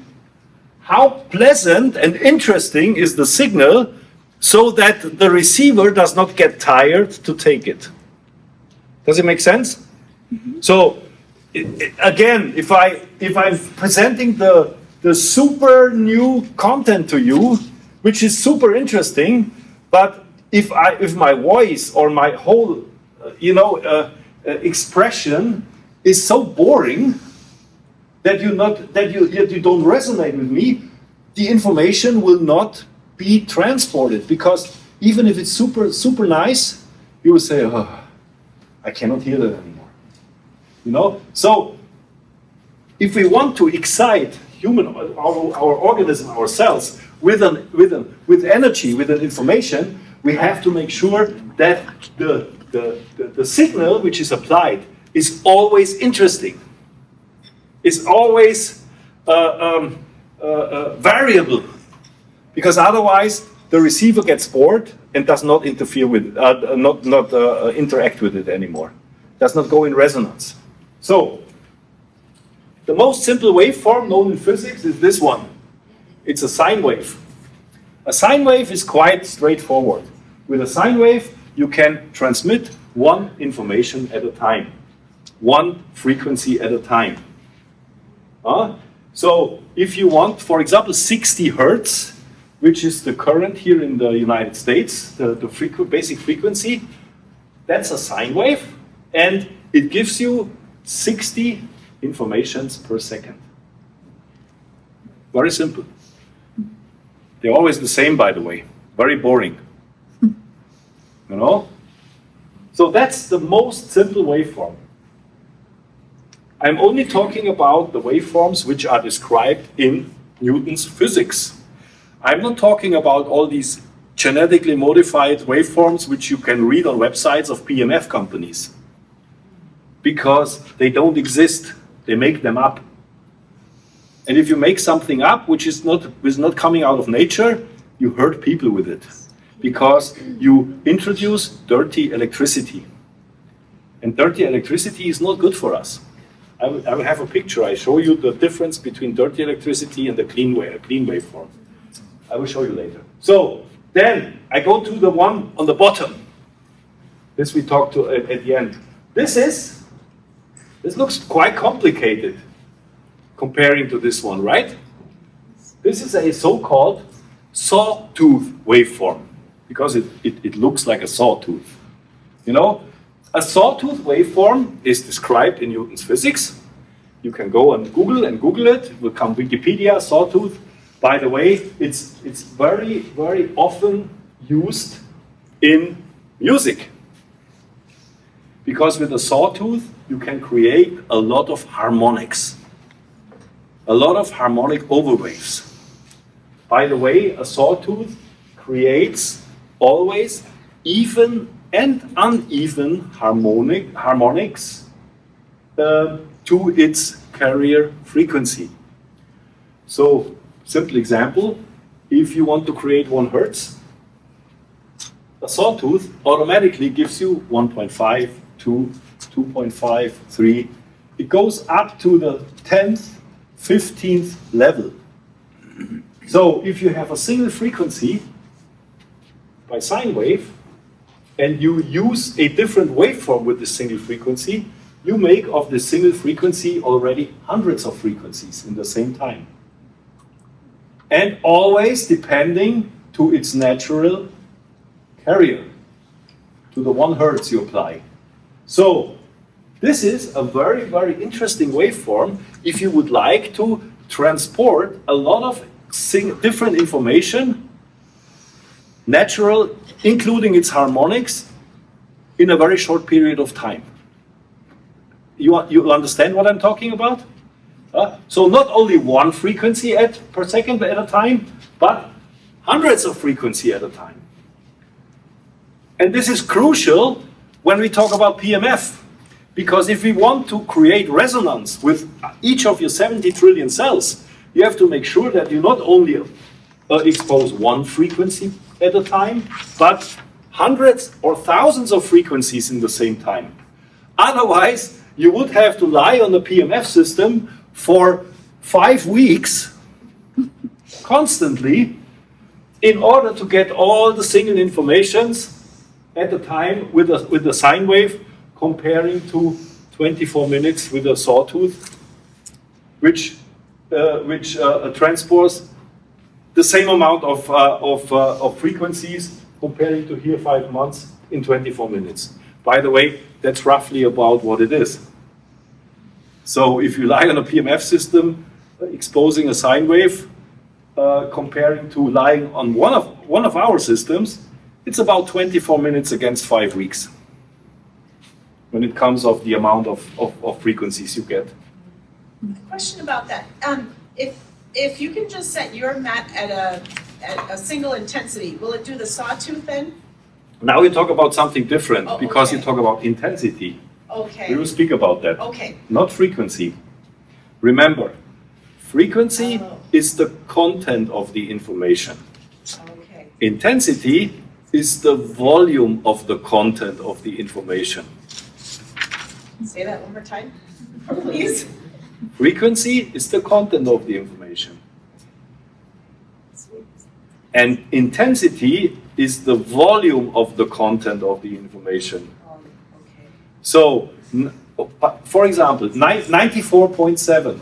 how pleasant and interesting is the signal so that the receiver does not get tired to take it. Does it make sense? So again, if I'm presenting the super new content to you, which is super interesting, but if my voice or my whole expression is so boring that you don't resonate with me, the information will not be transported, because even if it's super nice, you will say, oh, I cannot hear that anymore. You know? So if we want to excite our organism, ourselves, with energy, with an information, we have to make sure that the signal which is applied is always interesting, is always variable, because otherwise the receiver gets bored and does not interfere with, interact with it anymore, does not go in resonance. So the most simple waveform known in physics is this one. It's a sine wave. A sine wave is quite straightforward. With a sine wave, you can transmit one information at a time, one frequency at a time. So if you want, for example, 60 hertz, which is the current here in the United States, the basic frequency, that's a sine wave, and it gives you 60 informations per second. Very simple. They're always the same, by the way. Very boring. You know? So that's the most simple waveform. I'm only talking about the waveforms which are described in Newton's physics. I'm not talking about all these genetically modified waveforms which you can read on websites of PEMF companies. Because they don't exist. They make them up. And if you make something up which is not coming out of nature, you hurt people with it. Because you introduce dirty electricity. And dirty electricity is not good for us. I will have a picture. I show you the difference between dirty electricity and the clean waveform. I will show you later. So then I go to the one on the bottom. This we talked to at the end. This looks quite complicated comparing to this one, right? This is a so-called sawtooth waveform because it looks like a sawtooth. You know, a sawtooth waveform is described in Newton's physics. You can go and Google it. It will come Wikipedia, sawtooth. By the way, it's very, very often used in music. Because with a sawtooth, you can create a lot of harmonics. A lot of harmonic overwaves. By the way, a sawtooth creates always even and uneven harmonics to its carrier frequency. So, simple example, if you want to create 1 hertz, a sawtooth automatically gives you 1.5, 2, 2.5, 3. It goes up to the 10th, 15th level. So if you have a single frequency by sine wave, and you use a different waveform with the single frequency, you make of the single frequency already hundreds of frequencies in the same time. And always depending to its natural carrier, to the 1 hertz you apply. So this is a very, very interesting waveform if you would like to transport a lot of different information, natural, including its harmonics, in a very short period of time. You understand what I'm talking about? So not only 1 frequency per second at a time, but hundreds of frequencies at a time. And this is crucial when we talk about PEMF. Because if we want to create resonance with each of your 70 trillion cells, you have to make sure that you not only expose 1 frequency at a time, but hundreds or thousands of frequencies in the same time. Otherwise, you would have to lie on the PEMF system for 5 weeks constantly in order to get all the single informations at a time with the sine wave, comparing to 24 minutes with a sawtooth, which transports the same amount of frequencies, comparing to here 5 months in 24 minutes. By the way, that's roughly about what it is. So if you lie on a PEMF system, exposing a sine wave, comparing to lying on one of our systems, it's about 24 minutes against 5 weeks when it comes of the amount of frequencies you get. Question about that. If you can just set your mat at a single intensity, will it do the sawtooth then? Now we talk about something different, Oh, because okay. you talk about intensity. Okay. We will speak about that. Okay. Not frequency. Remember, frequency Oh. is the content of the information. Okay. Intensity is the volume of the content of the information. Say that one more time, please. Frequency is the content of the information. And intensity is the volume of the content of the information. Okay. So, for example, 94.7.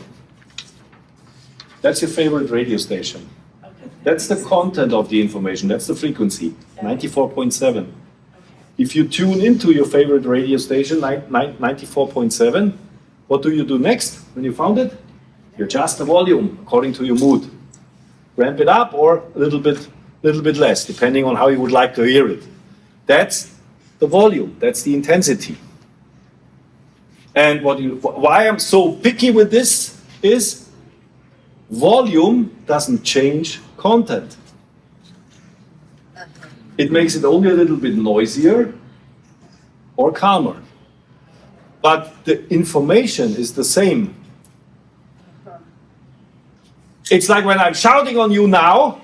That's your favorite radio station. Okay. That's the content of the information. That's the frequency, 94.7. If you tune into your favorite radio station, 94.7, what do you do next when you found it? You adjust the volume according to your mood. Ramp it up or a little bit less, depending on how you would like to hear it. That's the volume, that's the intensity. And why I'm so picky with this is volume doesn't change content. It makes it only a little bit noisier or calmer. But the information is the same. It's like when I'm shouting on you now.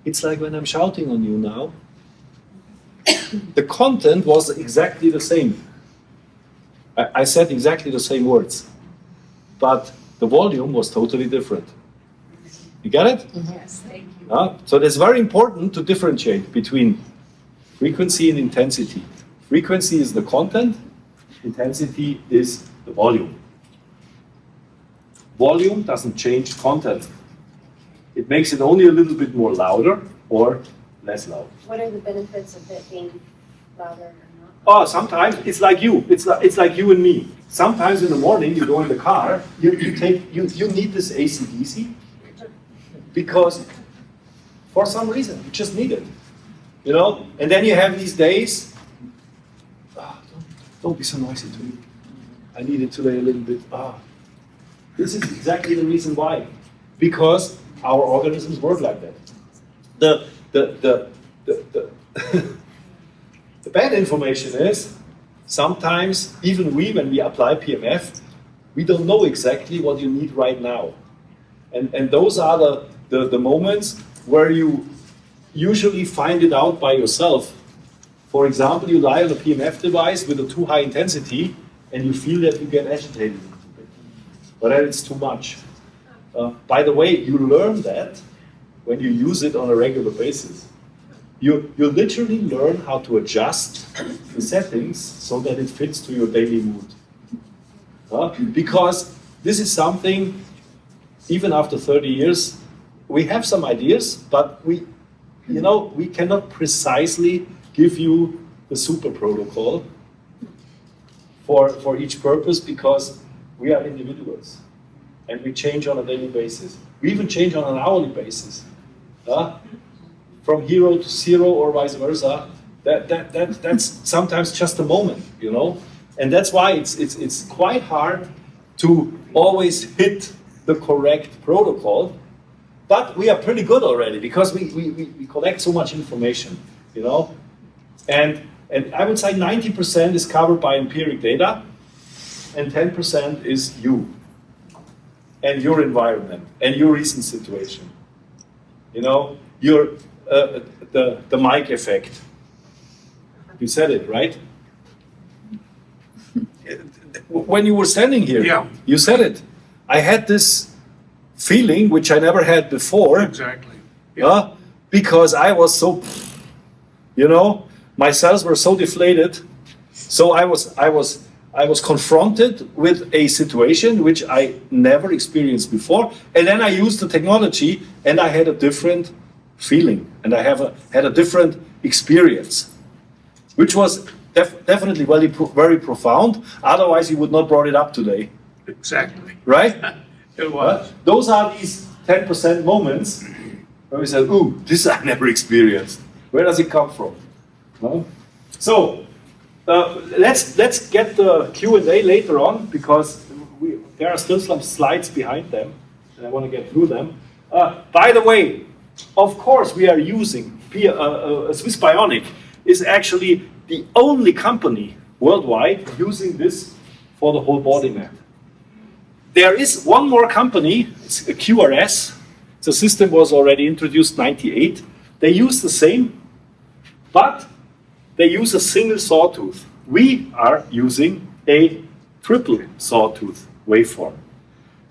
It's like when I'm shouting on you now. The content was exactly the same. I said exactly the same words. But the volume was totally different. You get it? Yes, thank you. So it's very important to differentiate between frequency and intensity. Frequency is the content, intensity is the volume. Volume doesn't change content. It makes it only a little bit more louder or less loud. What are the benefits of it being louder or not? Oh, sometimes it's like you. It's like you and me. Sometimes in the morning you go in the car, you need this AC/DC because for some reason you just need it. You know? And then you have these days, don't be so noisy to me. I need it today a little bit. This is exactly the reason why. Because our organisms work like that. The bad information is sometimes even when we apply PMF, we don't know exactly what you need right now. And those are the moments where you usually find it out by yourself. For example, you lie on a PMF device with a too high intensity and you feel that you get agitated. But then it's too much. By the way, you learn that when you use it on a regular basis. You literally learn how to adjust the settings so that it fits to your daily mood. Because this is something, even after 30 years, we have some ideas, but we cannot precisely give you the super protocol for each purpose because we are individuals and we change on a daily basis. We even change on an hourly basis. From hero to zero or vice versa, that's sometimes just a moment, you know? And that's why it's quite hard to always hit the correct protocol, but we are pretty good already because we collect so much information, you know? And I would say 90% is covered by empiric data and 10% is you and your environment and your recent situation. You know, the mic effect. You said it, right? When you were standing here, Yeah. you said it. I had this feeling, which I never had before, Exactly. because I was so, my cells were so deflated. So I was confronted with a situation which I never experienced before, and then I used the technology, and I had a different feeling, and I had a different experience, which was definitely very profound. Otherwise, you would not brought it up today, Exactly. right? It was. Those are these 10% moments where we said, "Ooh, this I never experienced." Where does it come from? So let's get the Q&A later on because there are still some slides behind them, and I want to get through them. By the way, of course, we are using Swiss Bionic is actually the only company worldwide using this for the whole body mat. There is one more company, it's a QRS. The system was already introduced in '98. They use the same, but they use a single sawtooth. We are using a triple sawtooth waveform.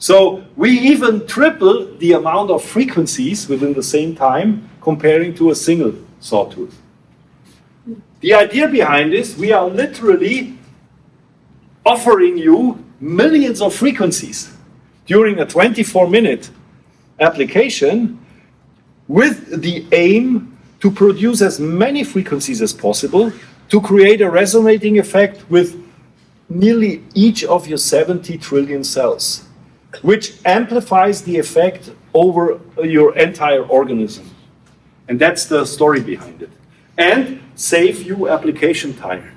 So we even triple the amount of frequencies within the same time comparing to a single sawtooth. The idea behind this, we are literally offering you millions of frequencies during a 24-minute application with the aim to produce as many frequencies as possible to create a resonating effect with nearly each of your 70 trillion cells, which amplifies the effect over your entire organism. And that's the story behind it. And save you application time.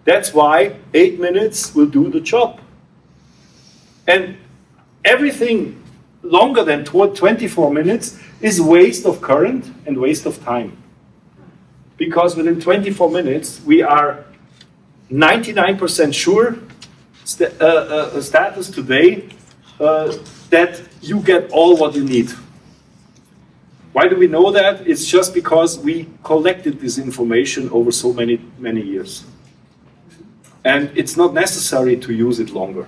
That's why 8 minutes will do the job. And everything longer than 24 minutes is waste of current and waste of time. Because within 24 minutes, we are 99% sure status today that you get all what you need. Why do we know that? It's just because we collected this information over so many years. And it's not necessary to use it longer.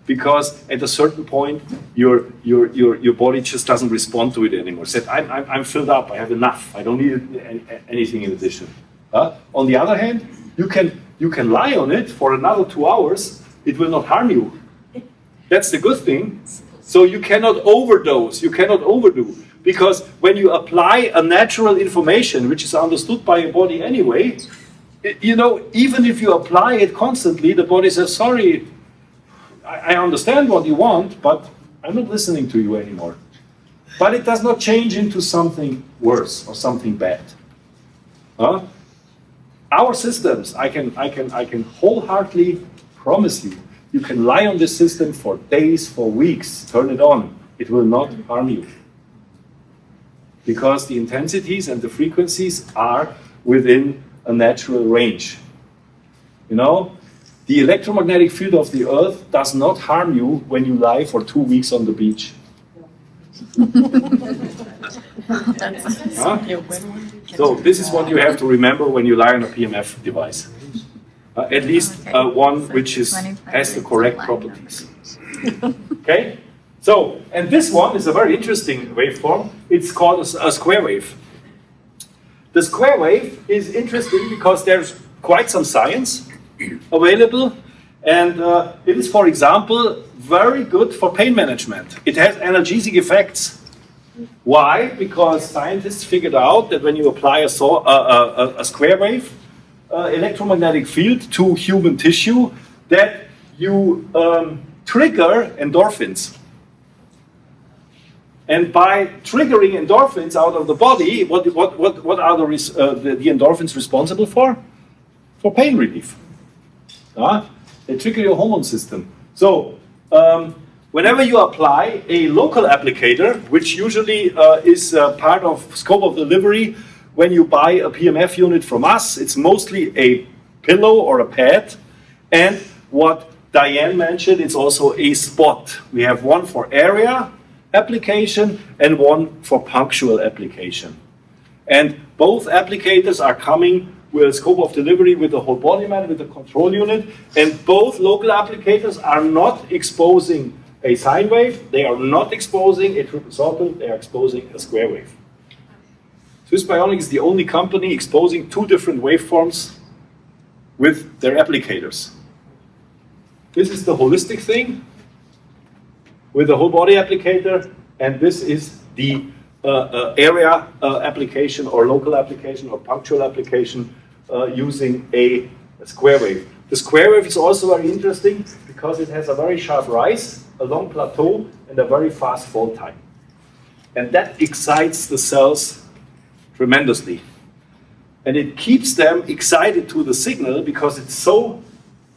Because at a certain point, your body just doesn't respond to it anymore. Said, I'm filled up, I have enough, I don't need anything in addition. On the other hand, you can lie on it for another 2 hours, it will not harm you. That's the good thing. So you cannot overdose, you cannot overdo. Because when you apply a natural information, which is understood by your body anyway, you know, even if you apply it constantly, the body says, sorry, I understand what you want, but I'm not listening to you anymore. But it does not change into something worse or something bad. Our systems, I can wholeheartedly promise you, you can lie on this system for days, for weeks, turn it on. It will not harm you. Because the intensities and the frequencies are within a natural range. You know, the electromagnetic field of the Earth does not harm you when you lie for 2 weeks on the beach. So this is what you have to remember when you lie on a PEMF device. At least one which has the correct properties. Okay? So, and this one is a very interesting waveform. It's called a square wave. The square wave is interesting because there's quite some science available, and it is, for example, very good for pain management. It has analgesic effects. Why? Because scientists figured out that when you apply a square wave electromagnetic field to human tissue, that you trigger endorphins. And by triggering endorphins out of the body, what are the endorphins responsible for? For pain relief. They trigger your hormone system. So, whenever you apply a local applicator, which usually is part of scope of delivery, when you buy a PEMF unit from us, it's mostly a pillow or a pad. And what Diane mentioned, it's also a spot. We have one for area application and one for punctual application. And both applicators are coming with a scope of delivery with the whole body mat, with the control unit, and both local applicators are not exposing a sine wave, they are not exposing a triple sawtooth, they are exposing a square wave. Swiss Bionics is the only company exposing 2 different waveforms with their applicators. This is the holistic thing with the whole body applicator, and this is the area application or local application or punctual application using a square wave. The square wave is also very interesting because it has a very sharp rise, a long plateau, and a very fast fall time. And that excites the cells tremendously. And it keeps them excited to the signal because it's so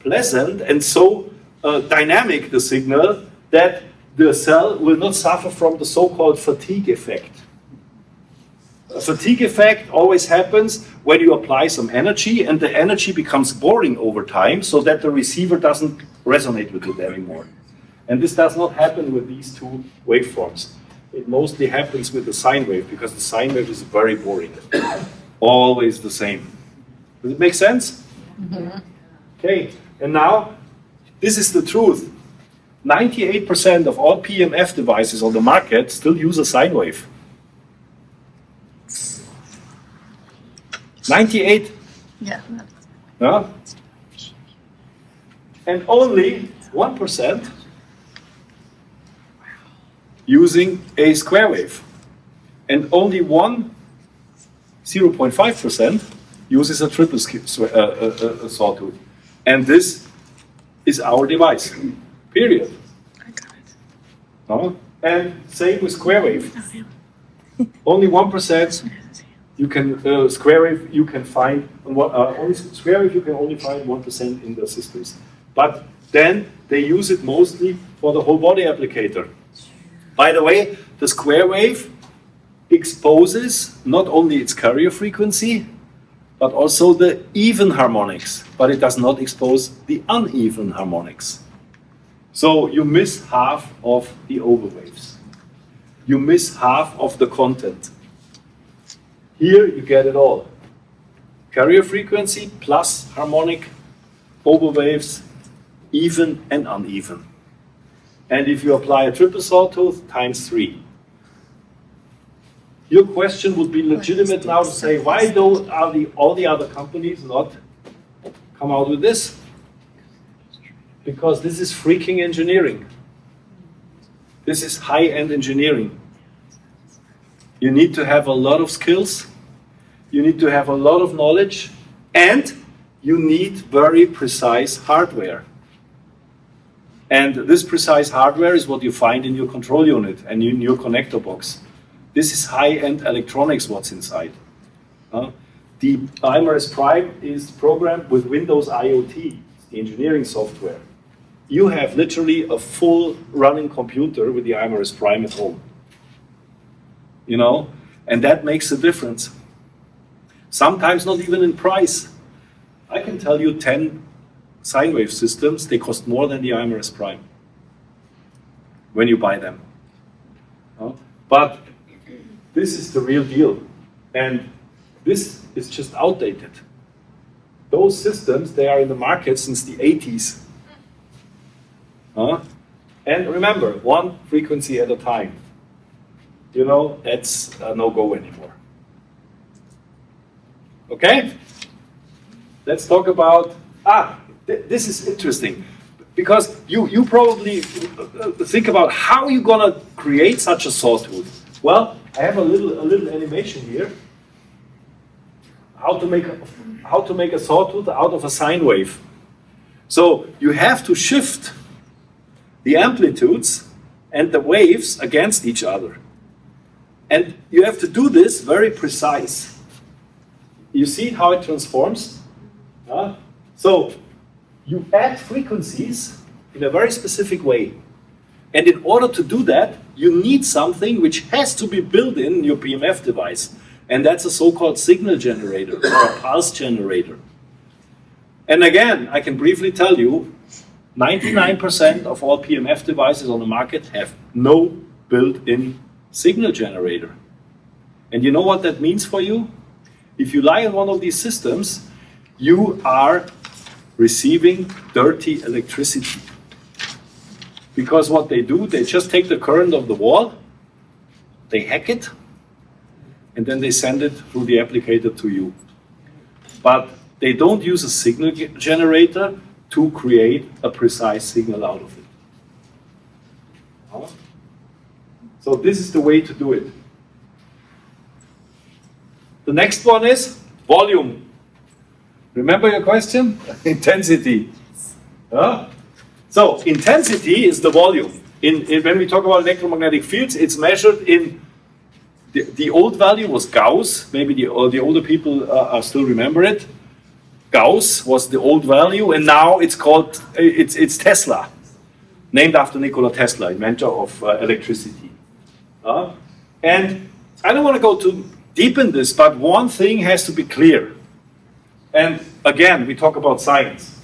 pleasant and so dynamic, the signal, that the cell will not suffer from the so-called fatigue effect. A fatigue effect always happens when you apply some energy and the energy becomes boring over time so that the receiver doesn't resonate with it anymore. And this does not happen with these 2 waveforms. It mostly happens with the sine wave because the sine wave is very boring. Always the same. Does it make sense? Mm-hmm. Okay, and now this is the truth. 98% of all PEMF devices on the market still use a sine wave. 98. Yeah. Yeah? And only 1% using a square wave. And only 0.5% uses a triple sawtooth. And this is our device, period. And same with square wave. Only 1% you can square wave you can find only square wave you can only find 1% in the systems. But then they use it mostly for the whole body applicator. By the way, the square wave exposes not only its carrier frequency, but also the even harmonics, but it does not expose the uneven harmonics. So you miss half of the overwaves. You miss half of the content. Here you get it all. Carrier frequency plus harmonic, overwaves, even and uneven. And if you apply a triple sawtooth, times 3. Your question would be legitimate now to say, why don't all the other companies not come out with this? Because this is freaking engineering. This is high-end engineering. You need to have a lot of skills, you need to have a lot of knowledge, and you need very precise hardware. And this precise hardware is what you find in your control unit and in your connector box. This is high-end electronics what's inside. The iMRS Prime is programmed with Windows IoT, the engineering software. You have literally a full running computer with the iMRS Prime at home. You know, and that makes a difference. Sometimes not even in price. I can tell you 10 sine wave systems, they cost more than the iMRS Prime when you buy them. But this is the real deal. And this is just outdated. Those systems, they are in the market since the 80s. And remember, one frequency at a time. You know, that's a no-go anymore. Okay? Let's talk about, this is interesting. Because you probably think about how you're gonna create such a sawtooth. Well, I have a little animation here. How to make a sawtooth out of a sine wave. So you have to shift the amplitudes and the waves against each other. And you have to do this very precise. You see how it transforms? So you add frequencies in a very specific way. And in order to do that, you need something which has to be built in your PEMF device. And that's a so-called signal generator or a pulse generator. And again, I can briefly tell you, 99% of all PEMF devices on the market have no built-in signal generator. And you know what that means for you? If you lie on one of these systems, you are receiving dirty electricity. Because what they do, they just take the current of the wall, they hack it, and then they send it through the applicator to you. But they don't use a signal generator to create a precise signal out of it. So this is the way to do it. The next one is volume. Remember your question? Intensity. So intensity is the volume. When we talk about electromagnetic fields, it's measured in the old value was Gauss. Maybe the older people still remember it. Gauss was the old value, and now it's called it's Tesla, named after Nikola Tesla, inventor of electricity. And I don't want to go too deep in this, but one thing has to be clear. And again, we talk about science.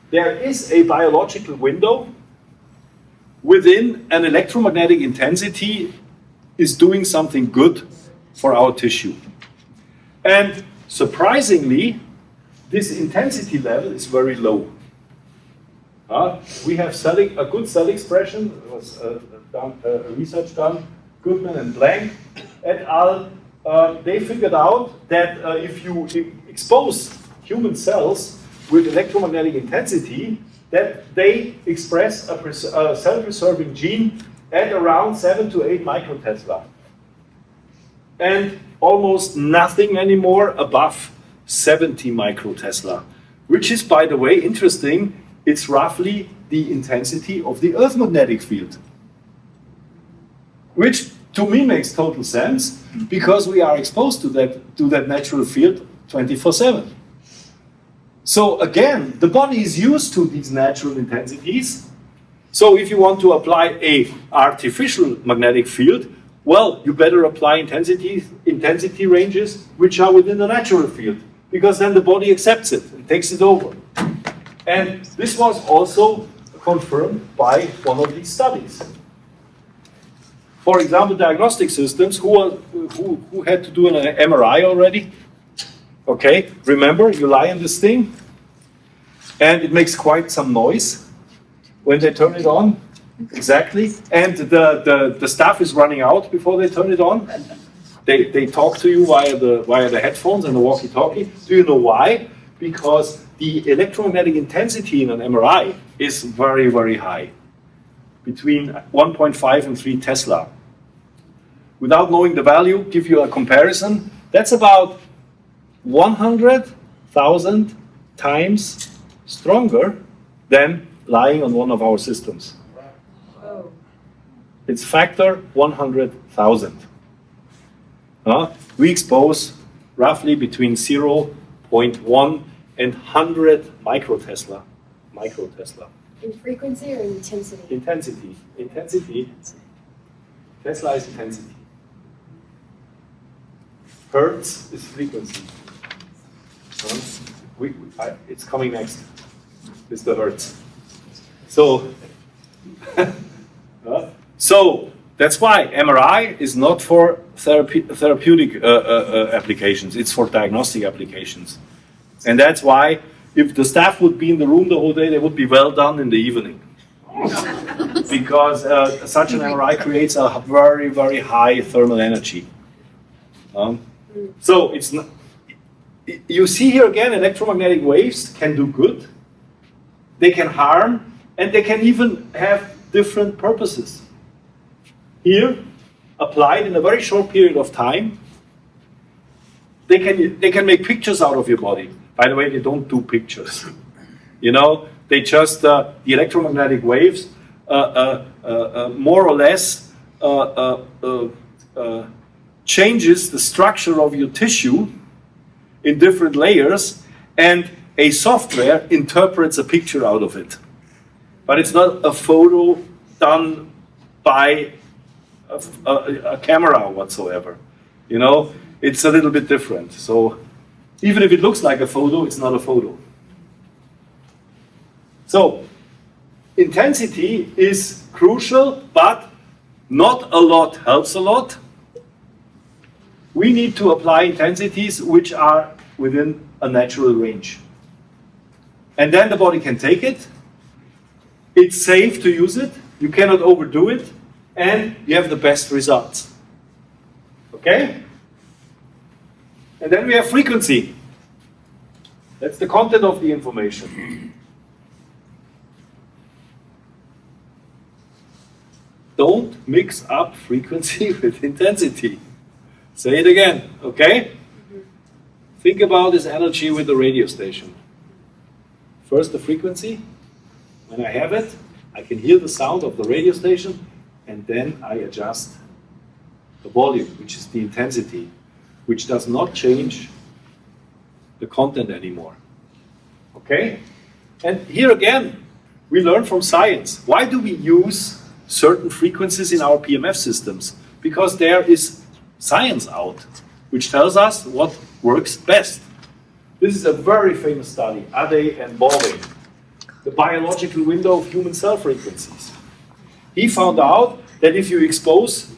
There is a biological window within an electromagnetic intensity is doing something good for our tissue. And surprisingly, this intensity level is very low. We have a good cell expression. It was research done, Goodman and Blank et al. They figured out that if you expose human cells with electromagnetic intensity, that they express a self-preserving gene at around 7 to 8 microtesla. And almost nothing anymore above 70 microtesla, which is, by the way, interesting. It's roughly the intensity of the Earth magnetic field, which to me makes total sense because we are exposed to that natural field 24/7. So again, the body is used to these natural intensities. So if you want to apply a artificial magnetic field, well, you better apply intensity ranges which are within the natural field, because then the body accepts it and takes it over. And this was also confirmed by one of these studies. For example, diagnostic systems who had to do an MRI already. Okay, remember, you lie on this thing, and it makes quite some noise when they turn it on. Exactly, and the staff is running out before they turn it on. They talk to you via the headphones and the walkie-talkie. Do you know why? Because the electromagnetic intensity in an MRI is very, very high, between 1.5 and 3 Tesla. Without knowing the value, give you a comparison. That's about 100,000 times stronger than lying on one of our systems. It's factor 100,000. We expose roughly between 0.1 and 100 microtesla. In frequency or intensity? Intensity. Tesla is intensity. Hertz is frequency. It's coming next. It's the hertz. So, so that's why MRI is not for therapeutic applications. It's for diagnostic applications. And that's why if the staff would be in the room the whole day, they would be well done in the evening. Because such an MRI creates a very, very high thermal energy. So it's not, you see here again, electromagnetic waves can do good, they can harm, and they can even have different purposes. Here, applied in a very short period of time, they can make pictures out of your body. By the way, they don't do pictures. You know, they just, the electromagnetic waves more or less changes the structure of your tissue in different layers, and a software interprets a picture out of it. But it's not a photo done by a camera whatsoever. You know, it's a little bit different. So even if it looks like a photo, it's not a photo. So intensity is crucial, but not a lot helps a lot. We need to apply intensities which are within a natural range. And then the body can take it. It's safe to use it. You cannot overdo it. And you have the best results. Okay? And then we have frequency. That's the content of the information. Don't mix up frequency with intensity. Say it again, okay? Think about this energy with the radio station. First the frequency. When I have it, I can hear the sound of the radio station, and then I adjust the volume, which is the intensity, which does not change the content anymore. Okay? And here again, we learn from science. Why do we use certain frequencies in our PEMF systems? Because there is science out, which tells us what works best. This is a very famous study, Ade and Baldwin, the biological window of human cell frequencies. He found out that if you expose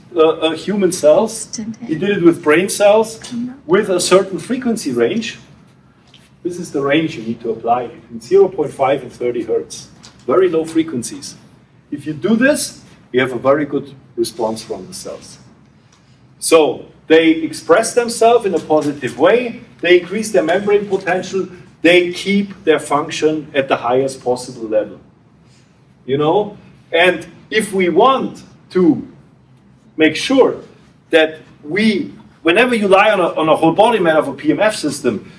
human cells, he did it with brain cells, with a certain frequency range. This is the range you need to apply, between 0.5 and 30 hertz. very low frequencies. If you do this, you have a very good response from the cells. So they express themselves in a positive way, they increase their membrane potential, they keep their function at the highest possible level. You know? And if we want to make sure that whenever you lie on a whole body mat of a PEMF system,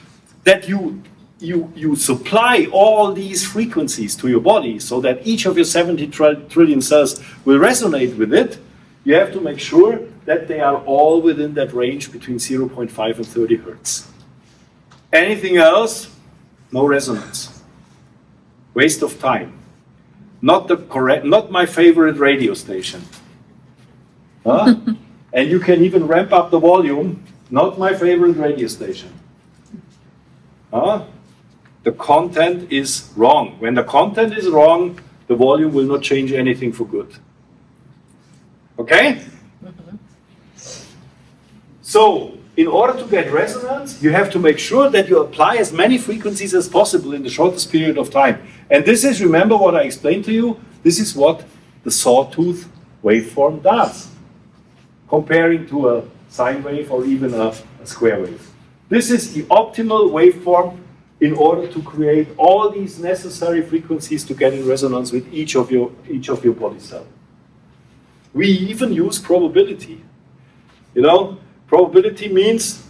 that you supply all these frequencies to your body so that each of your 70 trillion cells will resonate with it, you have to make sure that they are all within that range between 0.5 and 30 hertz. Anything else, no resonance. Waste of time. Not my favorite radio station. Huh? And you can even ramp up the volume. Not my favorite radio station. Huh? The content is wrong. When the content is wrong, the volume will not change anything for good. Okay? So, in order to get resonance, you have to make sure that you apply as many frequencies as possible in the shortest period of time. And this is, remember what I explained to you? This is what the sawtooth waveform does, comparing to a sine wave or even a square wave. This is the optimal waveform in order to create all these necessary frequencies to get in resonance with each of your body cells. We even use probability. You know, probability means,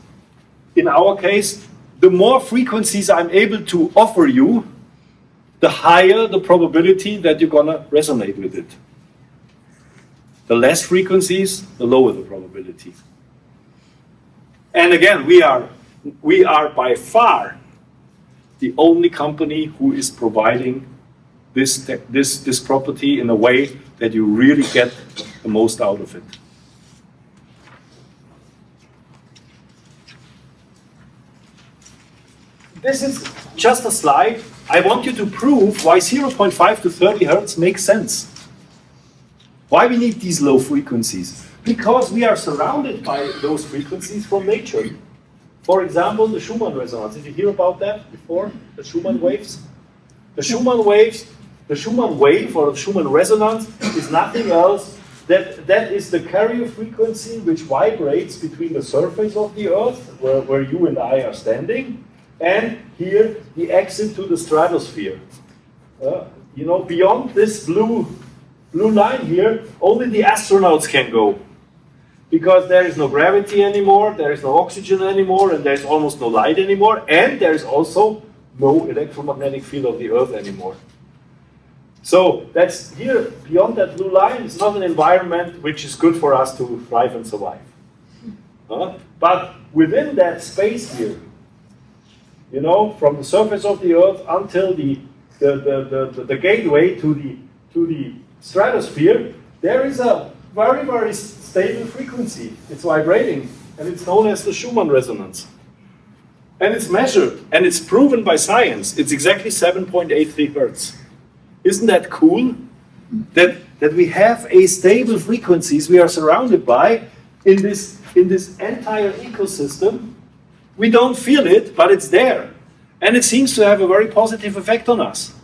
in our case, the more frequencies I'm able to offer you, the higher the probability that you're gonna resonate with it. The less frequencies, the lower the probability. And again, we are by far the only company who is providing this property in a way that you really get the most out of it. This is just a slide. I want you to prove why 0.5 to 30 hertz makes sense. Why we need these low frequencies? Because we are surrounded by those frequencies from nature. For example, the Schumann resonance. Did you hear about that before? The Schumann waves? The Schumann waves, the Schumann wave or the Schumann resonance is nothing else. That is the carrier frequency which vibrates between the surface of the Earth, where you and I are standing, and here the exit to the stratosphere. You know, beyond this blue line here, only the astronauts can go. Because there is no gravity anymore, there is no oxygen anymore, and there's almost no light anymore, and there is also no electromagnetic field of the Earth anymore. So that's here, beyond that blue line, it's not an environment which is good for us to thrive and survive. But within that space here, you know, from the surface of the Earth until the gateway to the stratosphere, there is a very, very stable frequency. It's vibrating, and it's known as the Schumann resonance. And it's measured, and it's proven by science. It's exactly 7.83 hertz. Isn't that cool? That we have a stable frequencies we are surrounded by in this entire ecosystem. We don't feel it, but it's there. And it seems to have a very positive effect on us.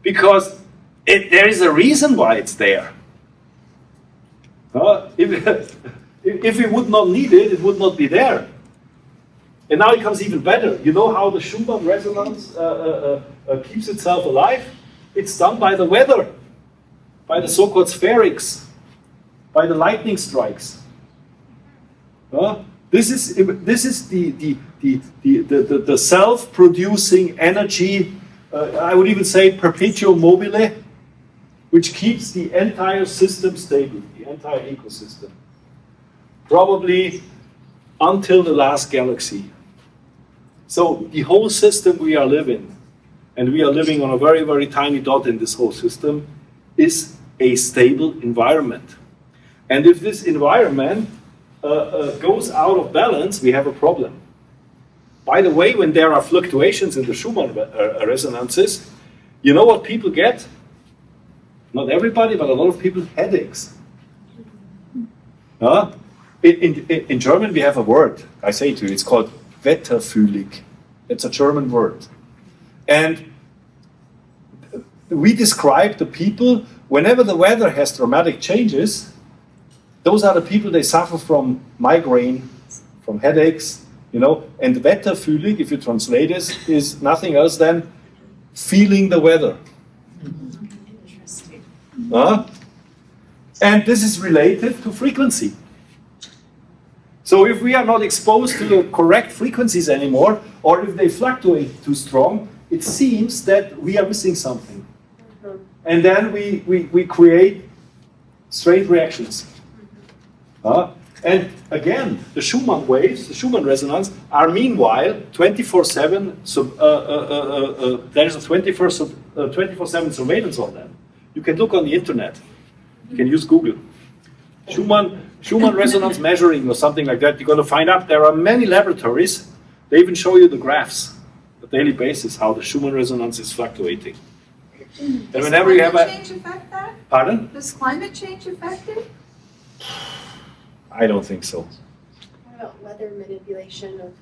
Because there is a reason why it's there. If we would not need it, it would not be there. And now it comes even better. You know how the Schumann resonance keeps itself alive? It's done by the weather, by the so-called spherics, by the lightning strikes. This is the self-producing energy. I would even say perpetuum mobile, which keeps the entire system stable, the entire ecosystem. Probably until the last galaxy. So the whole system we are living, and we are living on a very, very tiny dot in this whole system, is a stable environment. And if this environment goes out of balance, we have a problem. By the way, when there are fluctuations in the Schumann resonances, you know what people get? Not everybody, but a lot of people, headaches. In German, we have a word, I say to you, it's called wetterfühlig. It's a German word. And we describe the people, whenever the weather has dramatic changes, those are the people, they suffer from migraine, from headaches, you know, and Wetterfühlig, if you translate it, is nothing else than feeling the weather. Interesting. And this is related to frequency. So if we are not exposed to the correct frequencies anymore, or if they fluctuate too strong, it seems that we are missing something. And then we create strange reactions. And again, the Schumann waves, the Schumann resonance, are meanwhile 24/7. There is a 24/7 surveillance on them. You can look on the internet. You can use Google. Schumann resonance measuring or something like that. You're going to find out there are many laboratories. They even show you the graphs, on a daily basis, how the Schumann resonance is fluctuating. And whenever you have Does climate change affect that? Pardon? Does climate change affect it? I don't think so. What about weather manipulation of,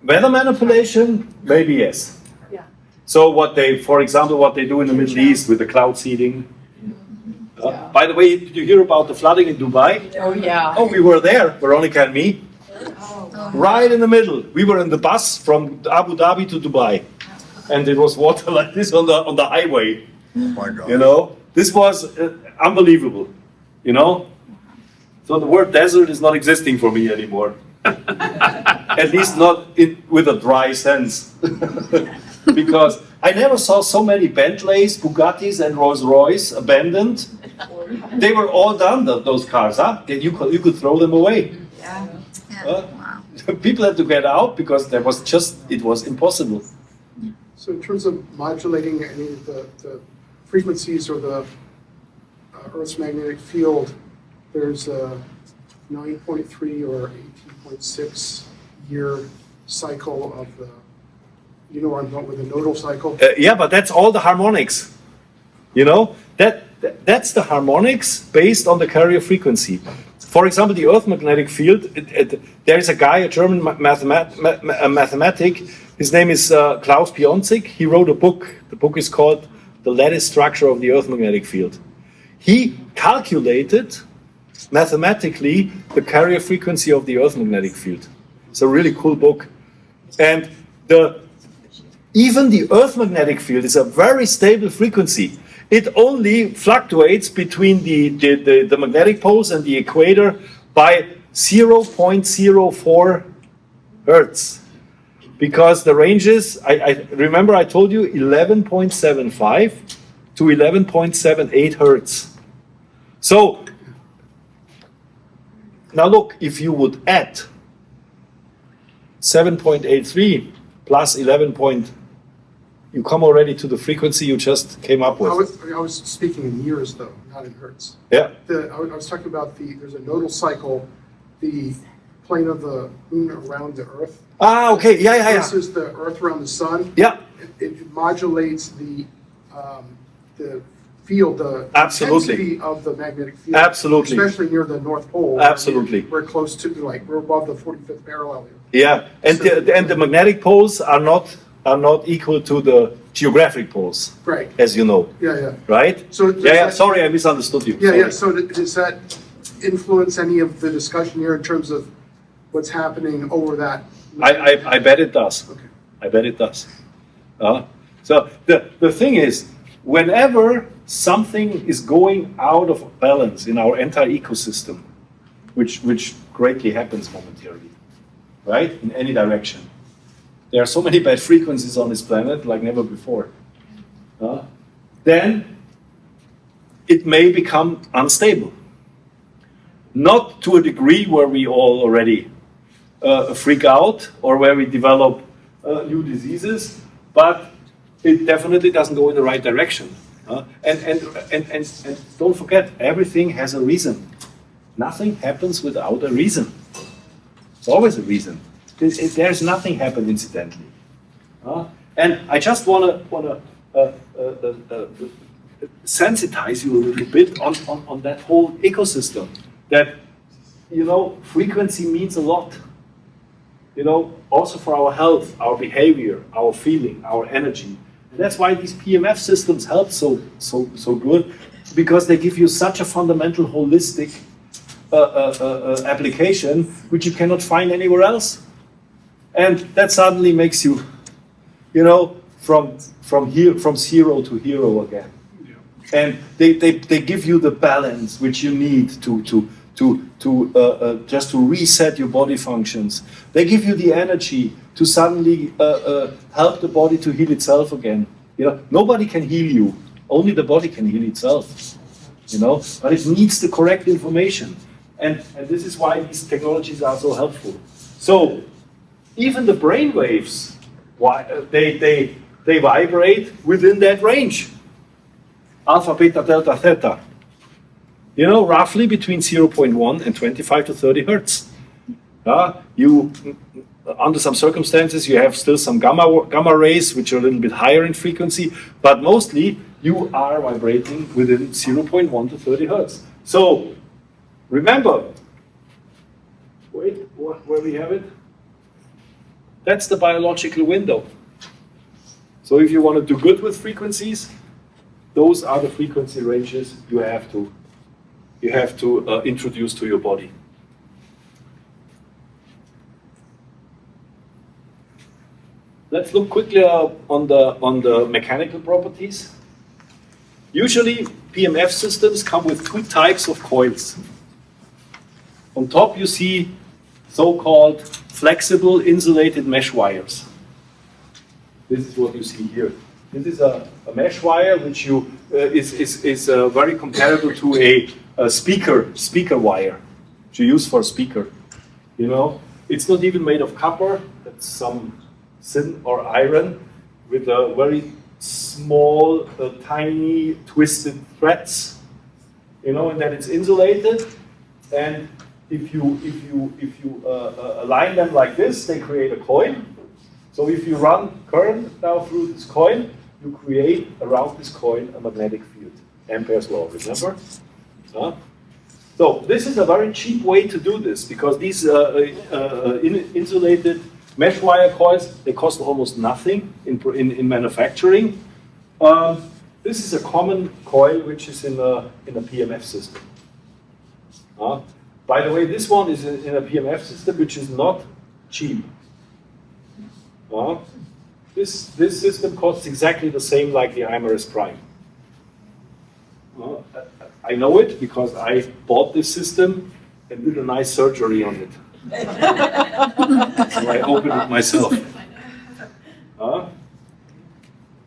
Weather manipulation, maybe yes. yeah. So for example, what they do in the Middle East with the cloud seeding. By the way, did you hear about the flooding in Dubai? Oh, yeah. Oh, we were there, Veronica and me. Right in the middle. We were in the bus from Abu Dhabi to Dubai. And it was water like this on the highway. Oh my God. You know, this was unbelievable. You know? So the word desert is not existing for me anymore. At least not with a dry sense. Because I never saw so many Bentleys, Bugattis, and Rolls-Royce abandoned. They were all done, those cars. You could throw them away. Yeah. Wow. People had to get out because it was impossible. So in terms of modulating any of the frequencies or the Earth's magnetic field, there's a 9.3 or 18.6 year cycle of the, you know where I'm going with the nodal cycle? Yeah, but that's all the harmonics. You know, that's the harmonics based on the carrier frequency. For example, the Earth magnetic field, there is a guy, a German mathematic, his name is Klaus Pionczek. He wrote a book. The book is called The Lattice Structure of the Earth Magnetic Field. He calculated mathematically the carrier frequency of the Earth magnetic field. It's a really cool book. And even the Earth magnetic field is a very stable frequency. It only fluctuates between the magnetic poles and the equator by 0.04 hertz. Because the ranges, I remember I told you 11.75 to 11.78 hertz. So, now look, if you would add 7.83 plus 11. You come already to the frequency you just came up with. I was speaking in years though, not in hertz. Yeah. I was talking about there's a nodal cycle, the plane of the moon around the Earth. Ah, okay, yeah. Versus the Earth around the sun. Yeah. It modulates the field, the Absolutely. intensity of the magnetic field. Absolutely. Especially near the North Pole. Absolutely. We're close to, we're above the 45th parallel here. Yeah, and the magnetic poles are not equal to the geographic poles. Right. As you know. Yeah. Right? So Sorry, I misunderstood you. Yeah. So does that influence any of the discussion here in terms of what's happening over that? I bet it does. Okay. I bet it does. So the thing is, whenever something is going out of balance in our entire ecosystem, which greatly happens momentarily, right? In any direction. There are so many bad frequencies on this planet like never before. Then it may become unstable. Not to a degree where we all already freak out or where we develop new diseases, but it definitely doesn't go in the right direction. And don't forget, everything has a reason. Nothing happens without a reason. It's always a reason. There's nothing happen incidentally. And I just want to sensitize you a little bit on that whole ecosystem. That, frequency means a lot. Also for our health, our behavior, our feeling, our energy. That's why these PEMF systems help so good, because they give you such a fundamental holistic application which you cannot find anywhere else. And that suddenly makes you, you know, from zero to hero again. And they give you the balance which you need to just to reset your body functions. They give you the energy to suddenly help the body to heal itself again. You know, nobody can heal you. Only the body can heal itself. You know, but it needs the correct information. And this is why these technologies are so helpful. So even the brain waves, they vibrate within that range. Alpha, beta, delta, theta. You know, roughly between 0.1 and 25 to 30 hertz. Under some circumstances, you have still some gamma rays, which are a little bit higher in frequency, but mostly you are vibrating within 0.1 to 30 hertz. So remember, wait, where we have it? That's the biological window. So if you want to do good with frequencies, those are the frequency ranges you have to introduce to your body. Let's look quickly on the mechanical properties. Usually, PEMF systems come with two types of coils. On top, you see so-called flexible insulated mesh wires. This is what you see here. This is a mesh wire which is very comparable to a speaker wire, which you use for a speaker. You know, it's not even made of copper. That's some tin or iron with a very small, tiny, twisted threads. You know, and then it's insulated. And if you align them like this, they create a coil. So if you run current now through this coil, you create around this coil a magnetic field. Ampere's law, remember? So this is a very cheap way to do this, because these insulated mesh wire coils, they cost almost nothing in manufacturing. This is a common coil which is in a PEMF system. By the way, this one is in a PEMF system which is not cheap. This system costs exactly the same like the iMRS Prime. I know it because I bought this system and did a nice surgery on it. So I opened it myself.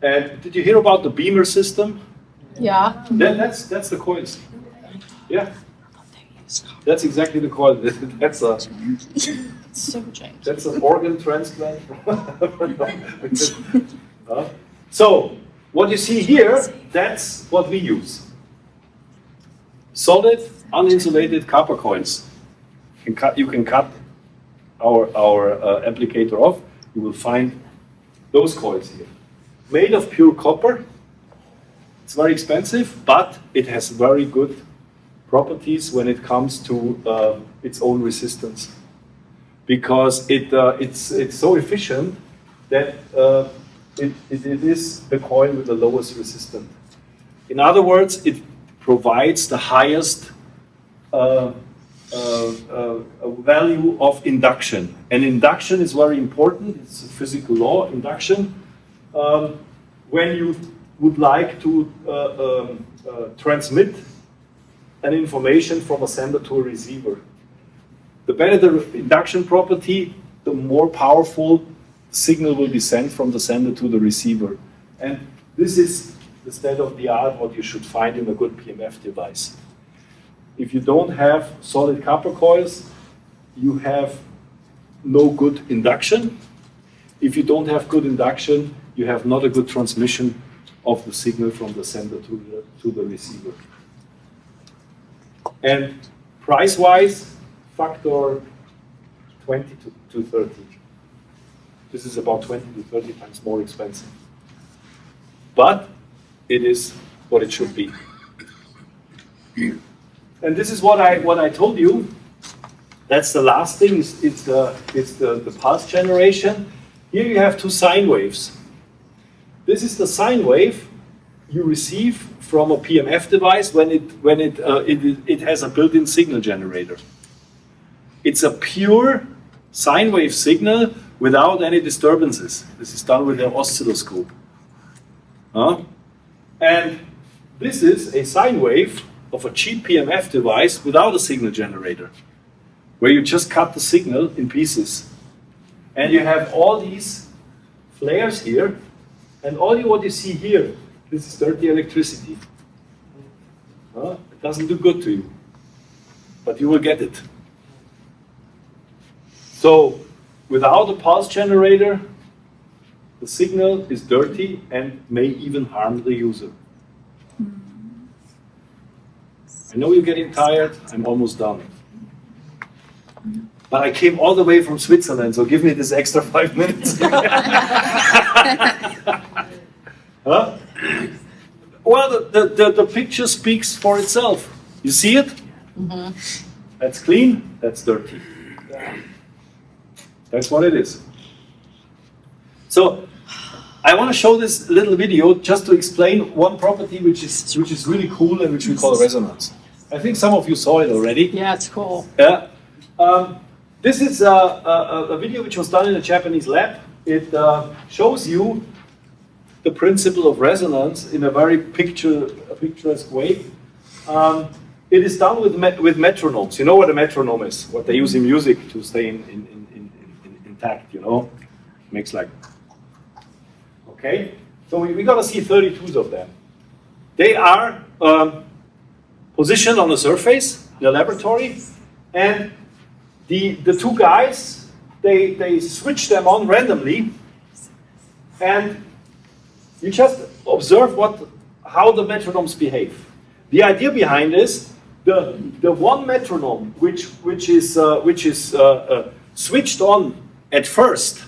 And did you hear about the beamer system? Yeah. That's the coils. Yeah. That's exactly the coil. That's an organ transplant. So what you see here, that's what we use. Solid, uninsulated copper coils. You can cut our applicator off. You will find those coils here. Made of pure copper. It's very expensive, but it has very good properties when it comes to its own resistance. Because it's so efficient that it is the coil with the lowest resistance. In other words, it provides the highest value of induction. And induction is very important. It's a physical law, induction. When you would like to transmit an information from a sender to a receiver, the better the induction property, the more powerful signal will be sent from the sender to the receiver. And this is the state of the art, what you should find in a good PEMF device. If you don't have solid copper coils, you have no good induction. If you don't have good induction, you have not a good transmission of the signal from the sender to the receiver. And price-wise, factor 20 to 30. This is about 20 to 30 times more expensive. But it is what it should be. And this is what I told you. That's the last thing. It's the pulse generation. Here you have two sine waves. This is the sine wave you receive from a PMF device when it has a built-in signal generator. It's a pure sine wave signal without any disturbances. This is done with an oscilloscope. And this is a sine wave of a cheap PMF device without a signal generator, where you just cut the signal in pieces. And you have all these flares here, and what you see here, this is dirty electricity. It doesn't do good to you, but you will get it. So, without a pulse generator, the signal is dirty and may even harm the user. I know you're getting tired, I'm almost done. But I came all the way from Switzerland, so give me this extra 5 minutes. Huh? Well, the picture speaks for itself. You see it? Mm-hmm. That's clean, that's dirty. That's what it is. So, I want to show this little video just to explain one property which is really cool and which we call resonance. I think some of you saw it already. Yeah, it's cool. Yeah. This is a video which was done in a Japanese lab. It shows you the principle of resonance in a very picturesque way. It is done with metronomes. You know what a metronome is? What they use in music to stay intact, you know? Makes like... Okay, so we got to see 32s of them. They are positioned on the surface in the laboratory, and the two guys, they switch them on randomly, and you just observe how the metronomes behave. The idea behind is the one metronome which is switched on at first.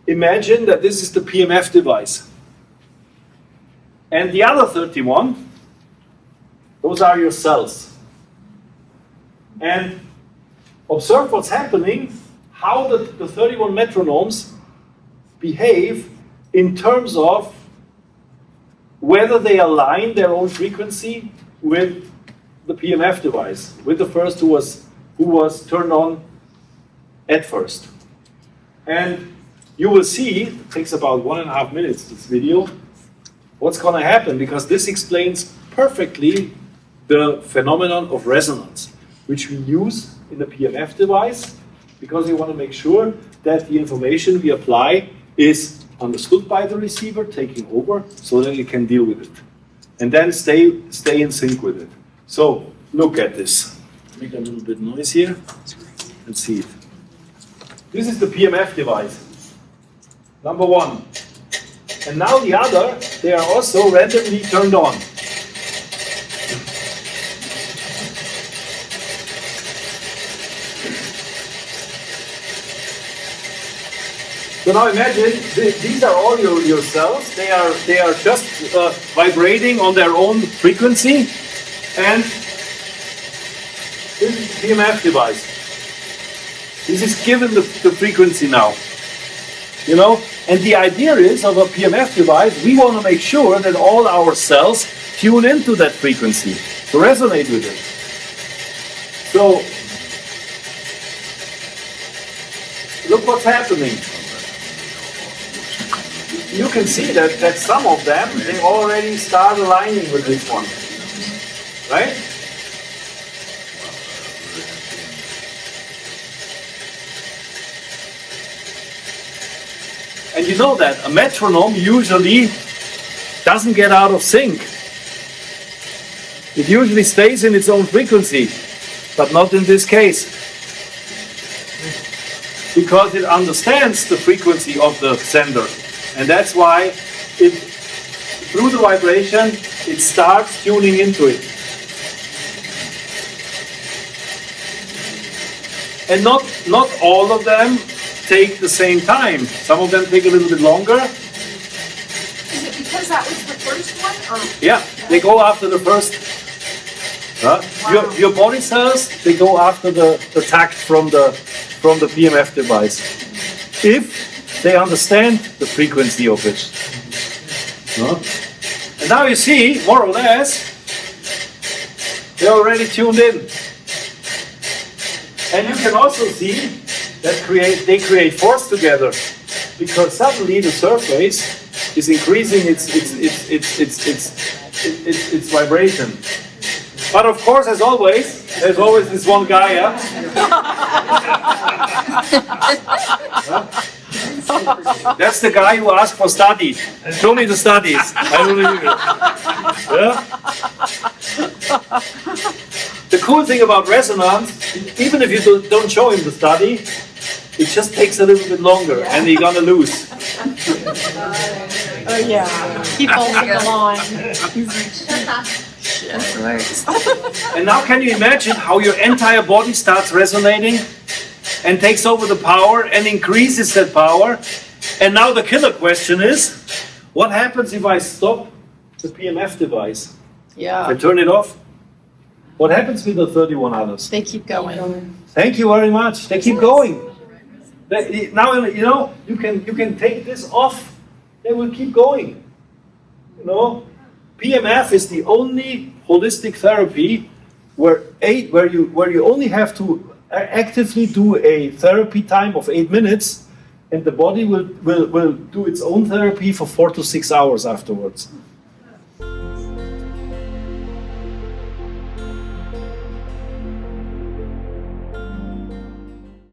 Imagine that this is the PMF device. And the other 31, those are your cells. And observe what's happening, how the 31 metronomes behave in terms of whether they align their own frequency with the PMF device, with the first who was turned on at first. And you will see, it takes about 1.5 minutes, this video, what's going to happen, because this explains perfectly the phenomenon of resonance, which we use in the PMF device, because we want to make sure that the information we apply is understood by the receiver, taking over, so that it can deal with it. And then stay in sync with it. So, look at this. Make a little bit noise here. Let's see it. This is the PMF device. Number one. And now the other, they are also randomly turned on. So now imagine, these are all your cells. They are just vibrating on their own frequency. And this is the PMF device. This is given the frequency now. You know? And the idea is, of a PMF device, we want to make sure that all our cells tune into that frequency, to resonate with it. So, look what's happening. You can see that some of them, they already start aligning with this one. Right? And you know that a metronome usually doesn't get out of sync. It usually stays in its own frequency, but not in this case. Because it understands the frequency of the sender. And that's why through the vibration, it starts tuning into it. And not all of them take the same time. Some of them take a little bit longer. Is it because that was the first one? Or? Yeah, they go after the first. Your body cells, they go after the tact from the PMF device. If they understand the frequency of it. No? And now you see, more or less, they're already tuned in. And you can also see that they create force together, because suddenly the surface is increasing its vibration. But of course, as always, there's always this one guy, yeah? That's the guy who asked for study. Show me the studies. I don't believe it. Yeah? The cool thing about resonance, even if you don't show him the study, it just takes a little bit longer, and you're gonna lose. Oh, yeah. He falls in the line. And now can you imagine how your entire body starts resonating and takes over the power and increases that power? And now the killer question is, what happens if I stop the PMF device? If I Yeah, turn it off? What happens with the 31 others? they keep going. Thank you very much. They keep going. Now you know you can take this off. They will keep going. You know, PMF is the only holistic therapy where you only have to actively do a therapy time of 8 minutes, and the body will do its own therapy for 4 to 6 hours afterwards.